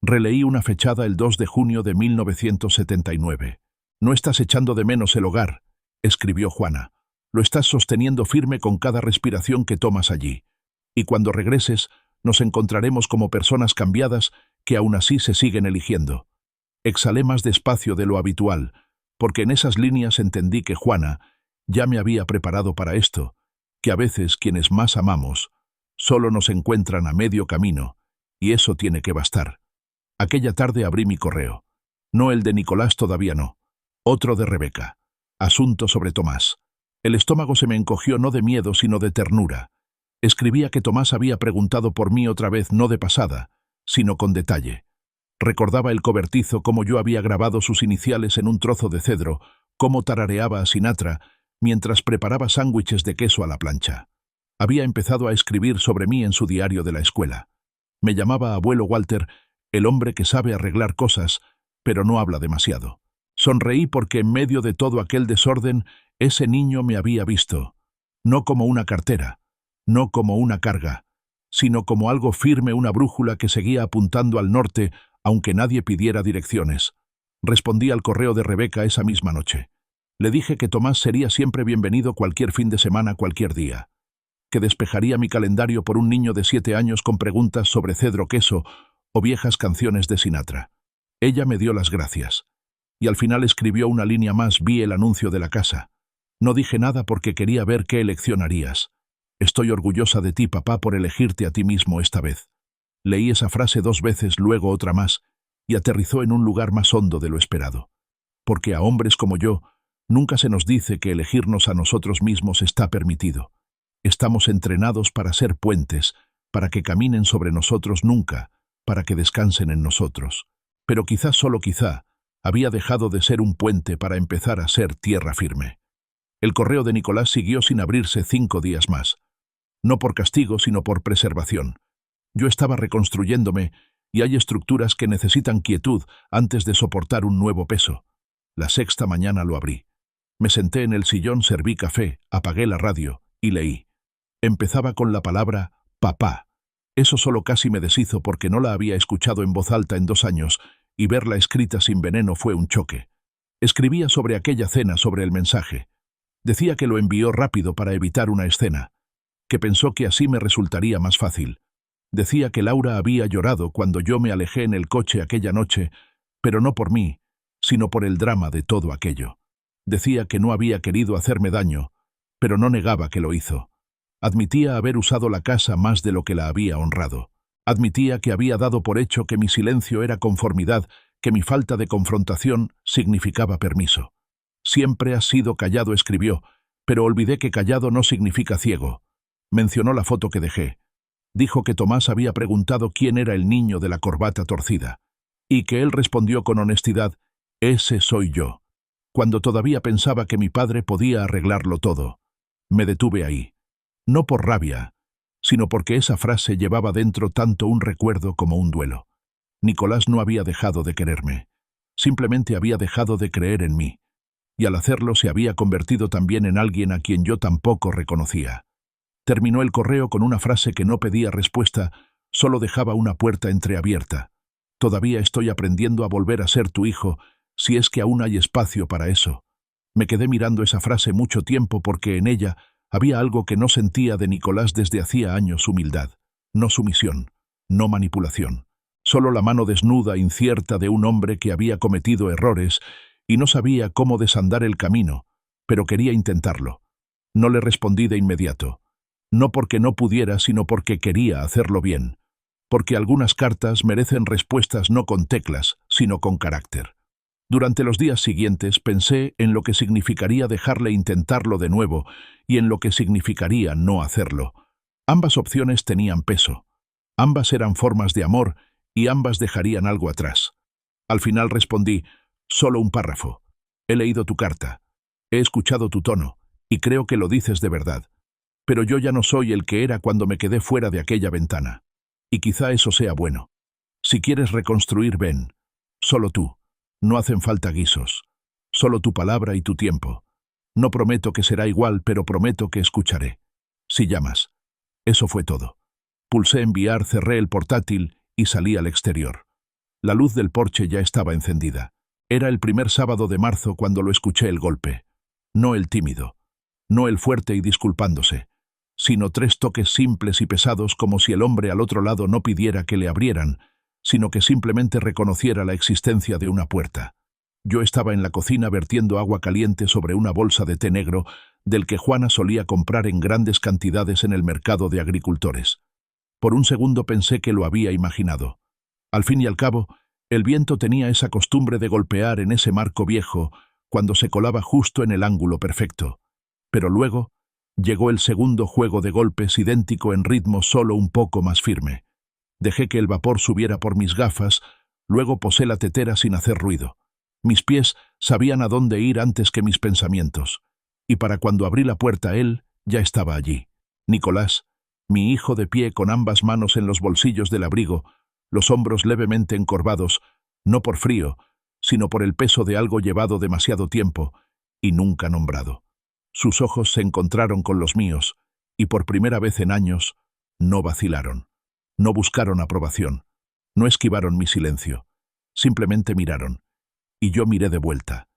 Releí una fechada el 2 de junio de 1979. «No estás echando de menos el hogar», escribió Juana. «Lo estás sosteniendo firme con cada respiración que tomas allí. Y cuando regreses, nos encontraremos como personas cambiadas que aún así se siguen eligiendo». Exhalé más despacio de lo habitual, porque en esas líneas entendí que Juana ya me había preparado para esto, que a veces quienes más amamos solo nos encuentran a medio camino, y eso tiene que bastar. Aquella tarde abrí mi correo. No el de Nicolás, todavía no. Otro de Rebeca. Asunto sobre Tomás. El estómago se me encogió no de miedo, sino de ternura. Escribía que Tomás había preguntado por mí otra vez, no de pasada, sino con detalle. Recordaba el cobertizo, cómo yo había grabado sus iniciales en un trozo de cedro, cómo tarareaba a Sinatra mientras preparaba sándwiches de queso a la plancha. Había empezado a escribir sobre mí en su diario de la escuela. Me llamaba abuelo Walter, el hombre que sabe arreglar cosas, pero no habla demasiado. Sonreí porque en medio de todo aquel desorden, ese niño me había visto, no como una cartera, no como una carga, sino como algo firme, una brújula que seguía apuntando al norte, aunque nadie pidiera direcciones. Respondí al correo de Rebeca esa misma noche. Le dije que Tomás sería siempre bienvenido cualquier fin de semana, cualquier día. Que despejaría mi calendario por un niño de 7 años con preguntas sobre cedro queso o viejas canciones de Sinatra. Ella me dio las gracias. Y al final escribió una línea más: vi el anuncio de la casa. No dije nada porque quería ver qué elección harías. Estoy orgullosa de ti, papá, por elegirte a ti mismo esta vez. Leí esa frase 2 veces, luego otra más, y aterrizó en un lugar más hondo de lo esperado. Porque a hombres como yo, nunca se nos dice que elegirnos a nosotros mismos está permitido. Estamos entrenados para ser puentes, para que caminen sobre nosotros, nunca, para que descansen en nosotros. Pero quizá, solo quizá, había dejado de ser un puente para empezar a ser tierra firme. El correo de Nicolás siguió sin abrirse 5 días más. No por castigo, sino por preservación. Yo estaba reconstruyéndome, y hay estructuras que necesitan quietud antes de soportar un nuevo peso. La 6ª mañana lo abrí. Me senté en el sillón, serví café, apagué la radio y leí. Empezaba con la palabra papá. Eso solo casi me deshizo porque no la había escuchado en voz alta en 2 años, y verla escrita sin veneno fue un choque. Escribía sobre aquella cena, sobre el mensaje. Decía que lo envió rápido para evitar una escena, que pensó que así me resultaría más fácil. Decía que Laura había llorado cuando yo me alejé en el coche aquella noche, pero no por mí, sino por el drama de todo aquello. Decía que no había querido hacerme daño, pero no negaba que lo hizo. Admitía haber usado la casa más de lo que la había honrado. Admitía que había dado por hecho que mi silencio era conformidad, que mi falta de confrontación significaba permiso. Siempre has sido callado, escribió, pero olvidé que callado no significa ciego. Mencionó la foto que dejé. Dijo que Tomás había preguntado quién era el niño de la corbata torcida, y que él respondió con honestidad: ese soy yo, cuando todavía pensaba que mi padre podía arreglarlo todo. Me detuve ahí. No por rabia, sino porque esa frase llevaba dentro tanto un recuerdo como un duelo. Nicolás no había dejado de quererme. Simplemente había dejado de creer en mí. Y al hacerlo se había convertido también en alguien a quien yo tampoco reconocía. Terminó el correo con una frase que no pedía respuesta, solo dejaba una puerta entreabierta. Todavía estoy aprendiendo a volver a ser tu hijo, si es que aún hay espacio para eso. Me quedé mirando esa frase mucho tiempo porque en ella había algo que no sentía de Nicolás desde hacía años: humildad, no sumisión, no manipulación. Solo la mano desnuda, incierta de un hombre que había cometido errores y no sabía cómo desandar el camino, pero quería intentarlo. No le respondí de inmediato. No porque no pudiera, sino porque quería hacerlo bien. Porque algunas cartas merecen respuestas no con teclas, sino con carácter. Durante los días siguientes pensé en lo que significaría dejarle intentarlo de nuevo y en lo que significaría no hacerlo. Ambas opciones tenían peso. Ambas eran formas de amor y ambas dejarían algo atrás. Al final respondí: solo un párrafo. He leído tu carta. He escuchado tu tono, y creo que lo dices de verdad. Pero yo ya no soy el que era cuando me quedé fuera de aquella ventana. Y quizá eso sea bueno. Si quieres reconstruir, ven. Solo tú. No hacen falta guisos. Solo tu palabra y tu tiempo. No prometo que será igual, pero prometo que escucharé. Si llamas. Eso fue todo. Pulsé enviar, cerré el portátil y salí al exterior. La luz del porche ya estaba encendida. Era el primer sábado de marzo cuando lo escuché, el golpe. No el tímido. No el fuerte y disculpándose, sino 3 toques simples y pesados, como si el hombre al otro lado no pidiera que le abrieran, sino que simplemente reconociera la existencia de una puerta. Yo estaba en la cocina vertiendo agua caliente sobre una bolsa de té negro del que Juana solía comprar en grandes cantidades en el mercado de agricultores. Por un segundo pensé que lo había imaginado. Al fin y al cabo, El viento tenía esa costumbre de golpear en ese marco viejo cuando se colaba justo en el ángulo perfecto. Pero luego llegó el segundo juego de golpes idéntico en ritmo solo un poco más firme. Dejé que el vapor subiera por mis gafas, luego posé la tetera sin hacer ruido. Mis pies sabían a dónde ir antes que mis pensamientos, y para cuando abrí la puerta él ya estaba allí. Nicolás, mi hijo de pie con ambas manos en los bolsillos del abrigo, los hombros levemente encorvados, no por frío, sino por el peso de algo llevado demasiado tiempo y nunca nombrado. Sus ojos se encontraron con los míos, y por primera vez en años no vacilaron. No buscaron aprobación, no esquivaron mi silencio, simplemente miraron, y yo miré de vuelta.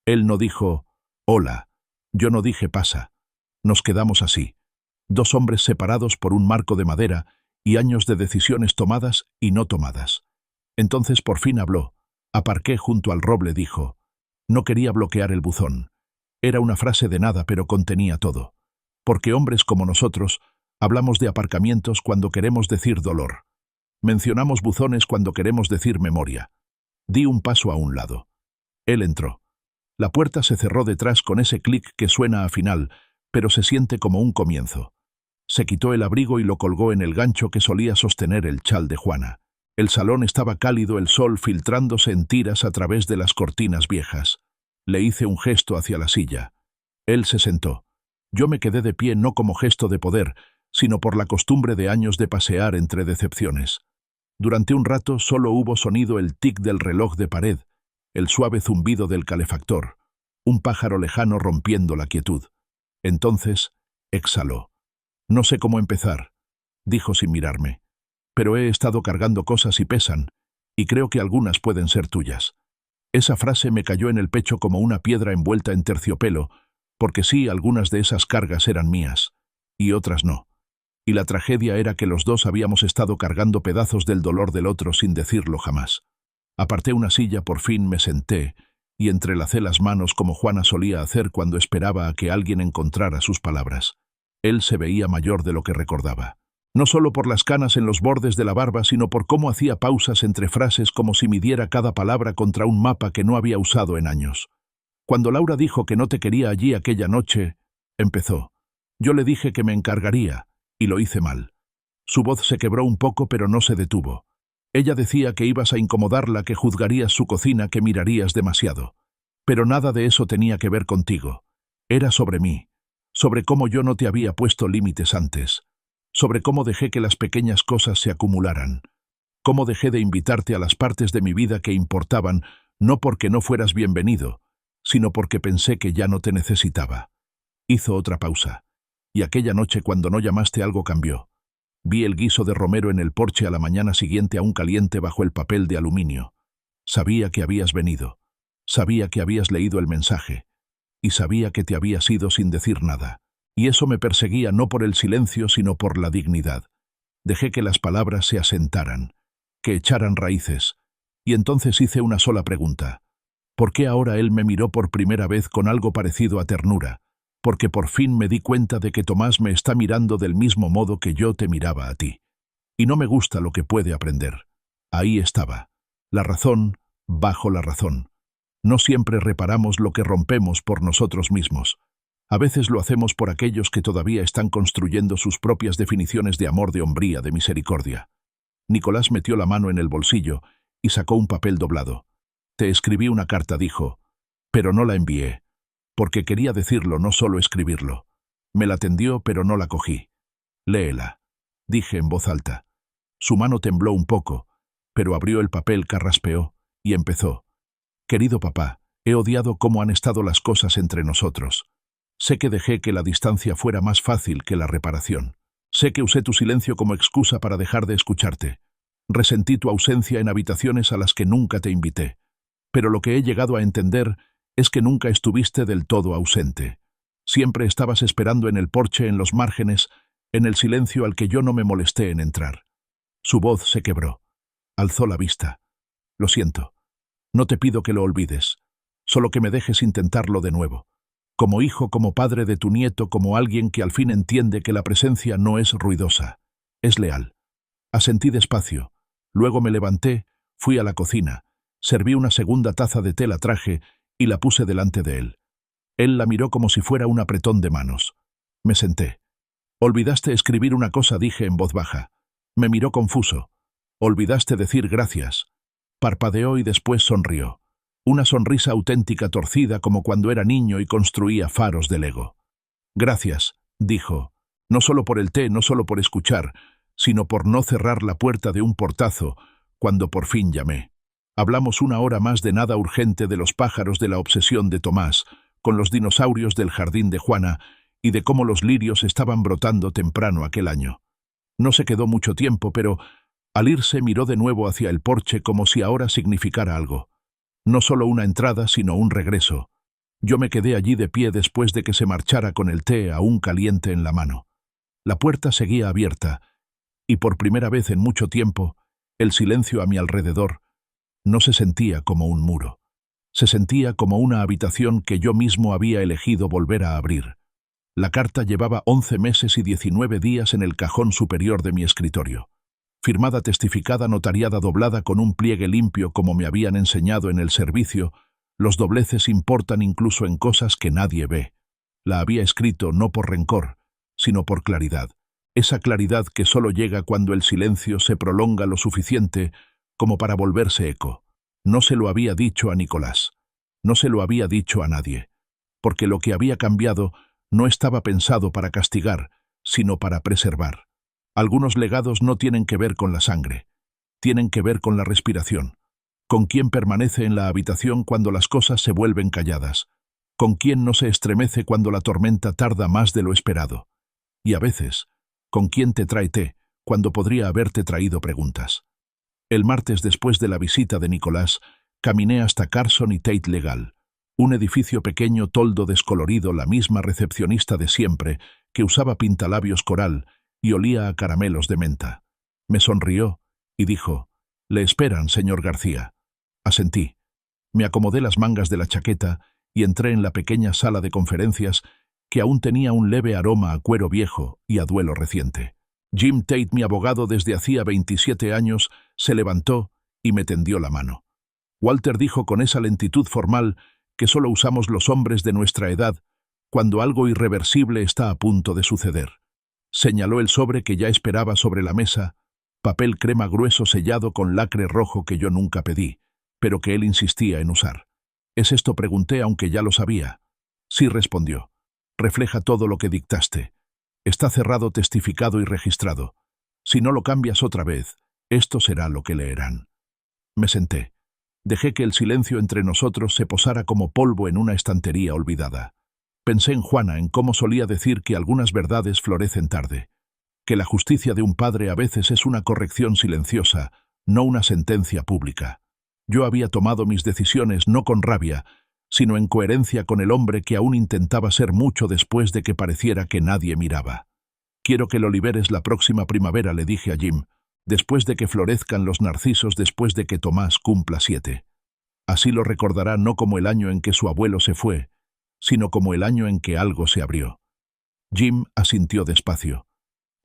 Él no dijo, hola, yo no dije pasa. Nos quedamos así, dos hombres separados por un marco de madera y años de decisiones tomadas y no tomadas. Entonces por fin habló, aparqué junto al roble, dijo. No quería bloquear el buzón. Era una frase de nada, pero contenía todo. Porque hombres como nosotros hablamos de aparcamientos cuando queremos decir dolor. Mencionamos buzones cuando queremos decir memoria. Di un paso a un lado. Él entró. La puerta se cerró detrás con ese clic que suena a final, pero se siente como un comienzo. Se quitó el abrigo y lo colgó en el gancho que solía sostener el chal de Juana. El salón estaba cálido, el sol filtrándose en tiras a través de las cortinas viejas. Le hice un gesto hacia la silla. Él se sentó. Yo me quedé de pie no como gesto de poder, sino por la costumbre de años de pasear entre decepciones. Durante un rato solo hubo sonido el tic del reloj de pared, el suave zumbido del calefactor, un pájaro lejano rompiendo la quietud. Entonces exhaló. No sé cómo empezar, dijo sin mirarme, pero he estado cargando cosas y pesan, y creo que algunas pueden ser tuyas. Esa frase me cayó en el pecho como una piedra envuelta en terciopelo, porque sí, algunas de esas cargas eran mías, y otras no. Y la tragedia era que los dos habíamos estado cargando pedazos del dolor del otro sin decirlo jamás. Aparté una silla, por fin me senté, y entrelacé las manos como Juana solía hacer cuando esperaba a que alguien encontrara sus palabras. Él se veía mayor de lo que recordaba. No solo por las canas en los bordes de la barba, sino por cómo hacía pausas entre frases como si midiera cada palabra contra un mapa que no había usado en años. Cuando Laura dijo que no te quería allí aquella noche, empezó. Yo le dije que me encargaría, y lo hice mal. Su voz se quebró un poco, pero no se detuvo. Ella decía que ibas a incomodarla, que juzgarías su cocina, que mirarías demasiado. Pero nada de eso tenía que ver contigo. Era sobre mí, sobre cómo yo no te había puesto límites antes, sobre cómo dejé que las pequeñas cosas se acumularan, cómo dejé de invitarte a las partes de mi vida que importaban, no porque no fueras bienvenido, sino porque pensé que ya no te necesitaba. Hizo otra pausa, y aquella noche cuando no llamaste algo cambió. Vi el guiso de romero en el porche a la mañana siguiente aún caliente bajo el papel de aluminio. Sabía que habías venido, sabía que habías leído el mensaje, y sabía que te habías ido sin decir nada. Y eso me perseguía no por el silencio, sino por la dignidad. Dejé que las palabras se asentaran, que echaran raíces, y entonces hice una sola pregunta. ¿Por qué ahora él me miró por primera vez con algo parecido a ternura? Porque por fin me di cuenta de que Tomás me está mirando del mismo modo que yo te miraba a ti. Y no me gusta lo que puede aprender. Ahí estaba. La razón bajo la razón. No siempre reparamos lo que rompemos por nosotros mismos. A veces lo hacemos por aquellos que todavía están construyendo sus propias definiciones de amor, de hombría, de misericordia. Nicolás metió la mano en el bolsillo y sacó un papel doblado. Te escribí una carta, dijo, pero no la envié, porque quería decirlo, no solo escribirlo. Me la tendió, pero no la cogí. Léela, dije en voz alta. Su mano tembló un poco, pero abrió el papel, carraspeó y empezó. Querido papá, he odiado cómo han estado las cosas entre nosotros. Sé que dejé que la distancia fuera más fácil que la reparación. Sé que usé tu silencio como excusa para dejar de escucharte. Resentí tu ausencia en habitaciones a las que nunca te invité. Pero lo que he llegado a entender es que nunca estuviste del todo ausente. Siempre estabas esperando en el porche, en los márgenes, en el silencio al que yo no me molesté en entrar. Su voz se quebró. Alzó la vista. Lo siento. No te pido que lo olvides. Solo que me dejes intentarlo de nuevo. Como hijo, como padre de tu nieto, como alguien que al fin entiende que la presencia no es ruidosa, es leal. Asentí despacio. Luego me levanté, Fui a la cocina, serví una segunda taza de té, la traje y la puse delante de él. Él la miró como si fuera un apretón de manos. Me senté. «Olvidaste escribir una cosa», dije en voz baja. Me miró confuso. «Olvidaste decir gracias». Parpadeó y después sonrió. Una sonrisa auténtica, torcida como cuando era niño y construía faros de Lego. «Gracias», dijo, «no solo por el té, no solo por escuchar, sino por no cerrar la puerta de un portazo cuando por fin llamé». Hablamos una hora más de nada urgente, de los pájaros, de la obsesión de Tomás con los dinosaurios, del jardín de Juana y de cómo los lirios estaban brotando temprano aquel año. No se quedó mucho tiempo, pero al irse miró de nuevo hacia el porche como si ahora significara algo. No solo una entrada, sino un regreso. Yo me quedé allí de pie después de que se marchara con el té aún caliente en la mano. La puerta seguía abierta, y por primera vez en mucho tiempo, el silencio a mi alrededor no se sentía como un muro. Se sentía como una habitación que yo mismo había elegido volver a abrir. La carta llevaba 11 meses y 19 días en el cajón superior de mi escritorio. Firmada, testificada, notariada, doblada con un pliegue limpio como me habían enseñado en el servicio. Los dobleces importan incluso en cosas que nadie ve. La había escrito no por rencor, sino por claridad. Esa claridad que solo llega cuando el silencio se prolonga lo suficiente como para volverse eco. No se lo había dicho a Nicolás. No se lo había dicho a nadie. Porque lo que había cambiado no estaba pensado para castigar, sino para preservar. Algunos legados no tienen que ver con la sangre. Tienen que ver con la respiración. Con quién permanece en la habitación cuando las cosas se vuelven calladas. Con quién no se estremece cuando la tormenta tarda más de lo esperado. Y a veces, con quién te trae té cuando podría haberte traído preguntas. El martes, después de la visita de Nicolás, caminé hasta Carson y Tate Legal, un edificio pequeño, toldo descolorido, la misma recepcionista de siempre, que usaba pintalabios coral y olía a caramelos de menta. Me sonrió y dijo: «Le esperan, señor García». Asentí. Me acomodé las mangas de la chaqueta y entré en la pequeña sala de conferencias que aún tenía un leve aroma a cuero viejo y a duelo reciente. Jim Tate, mi abogado desde hacía 27 años, se levantó y me tendió la mano. Walter dijo con esa lentitud formal que solo usamos los hombres de nuestra edad cuando algo irreversible está a punto de suceder. Señaló el sobre que ya esperaba sobre la mesa, papel crema grueso sellado con lacre rojo que yo nunca pedí, pero que él insistía en usar. «¿Es esto?», pregunté, aunque ya lo sabía. «Sí», respondió. «Refleja todo lo que dictaste. Está cerrado, testificado y registrado. Si no lo cambias otra vez, esto será lo que leerán». Me senté. Dejé que el silencio entre nosotros se posara como polvo en una estantería olvidada. Pensé en Juana, en cómo solía decir que algunas verdades florecen tarde, que la justicia de un padre a veces es una corrección silenciosa, no una sentencia pública. Yo había tomado mis decisiones no con rabia, sino en coherencia con el hombre que aún intentaba ser mucho después de que pareciera que nadie miraba. «Quiero que lo liberes la próxima primavera», le dije a Jim, «después de que florezcan los narcisos, después de que Tomás cumpla 7. Así lo recordará no como el año en que su abuelo se fue, sino como el año en que algo se abrió». Jim asintió despacio.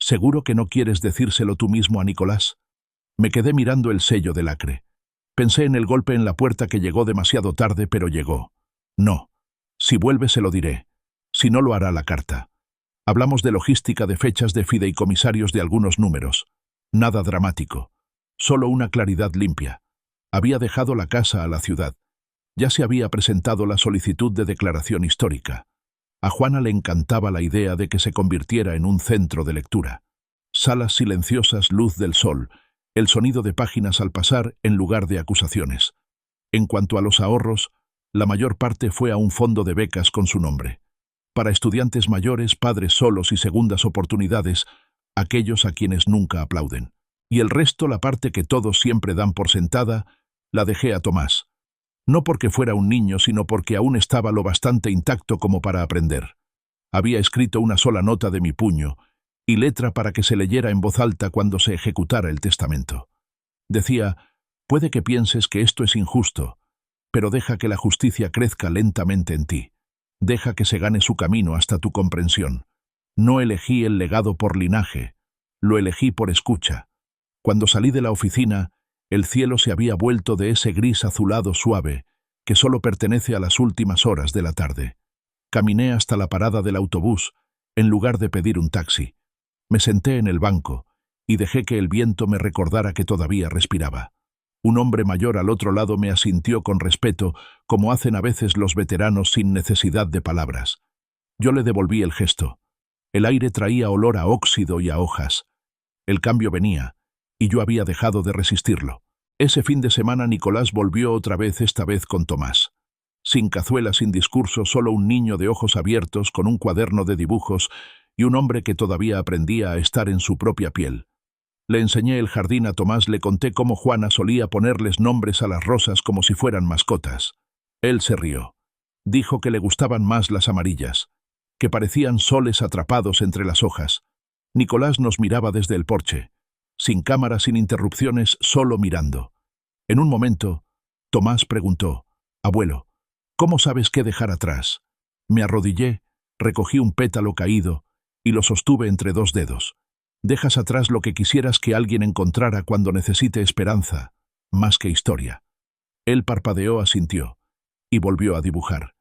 «¿Seguro que no quieres decírselo tú mismo a Nicolás?» Me quedé mirando el sello de lacre. Pensé en el golpe en la puerta que llegó demasiado tarde, pero llegó. «No. Si vuelve se lo diré. Si no, lo hará la carta». Hablamos de logística, de fechas, de fideicomisarios, de algunos números. Nada dramático. Solo una claridad limpia. Había dejado la casa a la ciudad. Ya se había presentado la solicitud de declaración histórica. A Juana le encantaba la idea de que se convirtiera en un centro de lectura. Salas silenciosas, luz del sol, el sonido de páginas al pasar en lugar de acusaciones. En cuanto a los ahorros, la mayor parte fue a un fondo de becas con su nombre. Para estudiantes mayores, padres solos y segundas oportunidades, aquellos a quienes nunca aplauden. Y el resto, la parte que todos siempre dan por sentada, la dejé a Tomás. No porque fuera un niño, sino porque aún estaba lo bastante intacto como para aprender. Había escrito una sola nota de mi puño, y letra para que se leyera en voz alta cuando se ejecutara el testamento. Decía: «Puede que pienses que esto es injusto, pero deja que la justicia crezca lentamente en ti. Deja que se gane su camino hasta tu comprensión. No elegí el legado por linaje, lo elegí por escucha. Cuando salí de la oficina, El cielo se había vuelto de ese gris azulado suave que solo pertenece a las últimas horas de la tarde. Caminé hasta la parada del autobús, en lugar de pedir un taxi. Me senté en el banco y dejé que el viento me recordara que todavía respiraba. Un hombre mayor al otro lado me asintió con respeto, como hacen a veces los veteranos sin necesidad de palabras. Yo le devolví el gesto. El aire traía olor a óxido y a hojas. El cambio venía, y yo había dejado de resistirlo. Ese fin de semana Nicolás volvió otra vez, esta vez con Tomás. Sin cazuela, sin discurso, solo un niño de ojos abiertos con un cuaderno de dibujos y un hombre que todavía aprendía a estar en su propia piel. Le enseñé el jardín a Tomás, le conté cómo Juana solía ponerles nombres a las rosas como si fueran mascotas. Él se rió. Dijo que le gustaban más las amarillas, que parecían soles atrapados entre las hojas. Nicolás nos miraba desde el porche, sin cámara, sin interrupciones, solo mirando. En un momento, Tomás preguntó: «Abuelo, ¿cómo sabes qué dejar atrás?». Me arrodillé, recogí un pétalo caído y lo sostuve entre dos dedos. Dejas atrás lo que quisieras que alguien encontrara cuando necesite esperanza, más que historia. Él parpadeó, asintió, y volvió a dibujar.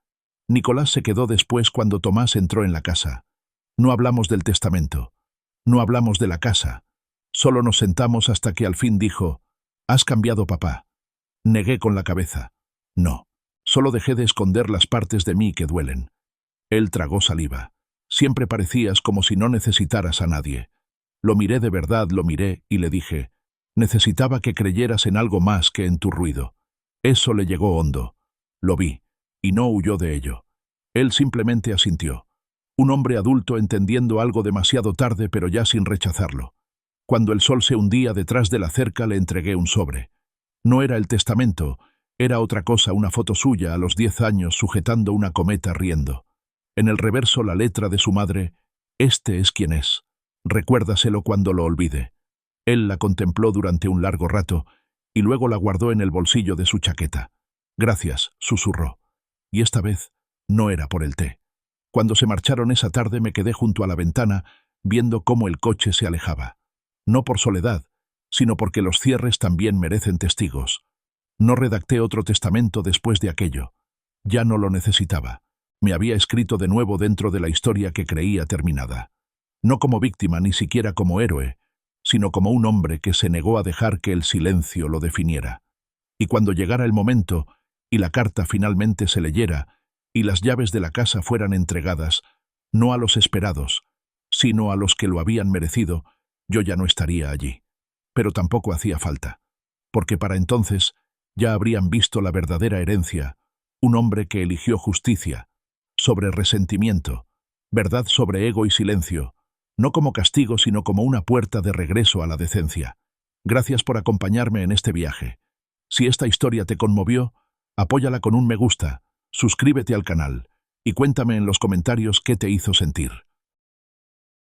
Nicolás se quedó después cuando Tomás entró en la casa. No hablamos del testamento, no hablamos de la casa, solo nos sentamos hasta que al fin dijo: «¿Has cambiado, papá?». Negué con la cabeza. No, solo dejé de esconder las partes de mí que duelen. Él tragó saliva. Siempre parecías como si no necesitaras a nadie. Lo miré de verdad, lo miré y le dije: «Necesitaba que creyeras en algo más que en tu ruido». Eso le llegó hondo. Lo vi, y no huyó de ello. Él simplemente asintió. Un hombre adulto entendiendo algo demasiado tarde, pero ya sin rechazarlo. Cuando el sol se hundía detrás de la cerca, le entregué un sobre. No era el testamento, era otra cosa, una foto suya a los 10 años sujetando una cometa riendo. En el reverso la letra de su madre: «Este es quien es. Recuérdaselo cuando lo olvide». Él la contempló durante un largo rato y luego la guardó en el bolsillo de su chaqueta. «Gracias», susurró. Y esta vez no era por el té. Cuando se marcharon esa tarde me quedé junto a la ventana viendo cómo el coche se alejaba. No por soledad, sino porque los cierres también merecen testigos. No redacté otro testamento después de aquello. Ya no lo necesitaba. Me había escrito de nuevo dentro de la historia que creía terminada. No como víctima, ni siquiera como héroe, sino como un hombre que se negó a dejar que el silencio lo definiera. Y cuando llegara el momento, y la carta finalmente se leyera, y las llaves de la casa fueran entregadas, no a los esperados, sino a los que lo habían merecido, yo ya no estaría allí. Pero tampoco hacía falta, porque para entonces ya habrían visto la verdadera herencia, un hombre que eligió justicia, sobre resentimiento, verdad sobre ego y silencio, no como castigo sino como una puerta de regreso a la decencia. Gracias por acompañarme en este viaje. Si esta historia te conmovió, apóyala con un me gusta, suscríbete al canal y cuéntame en los comentarios qué te hizo sentir.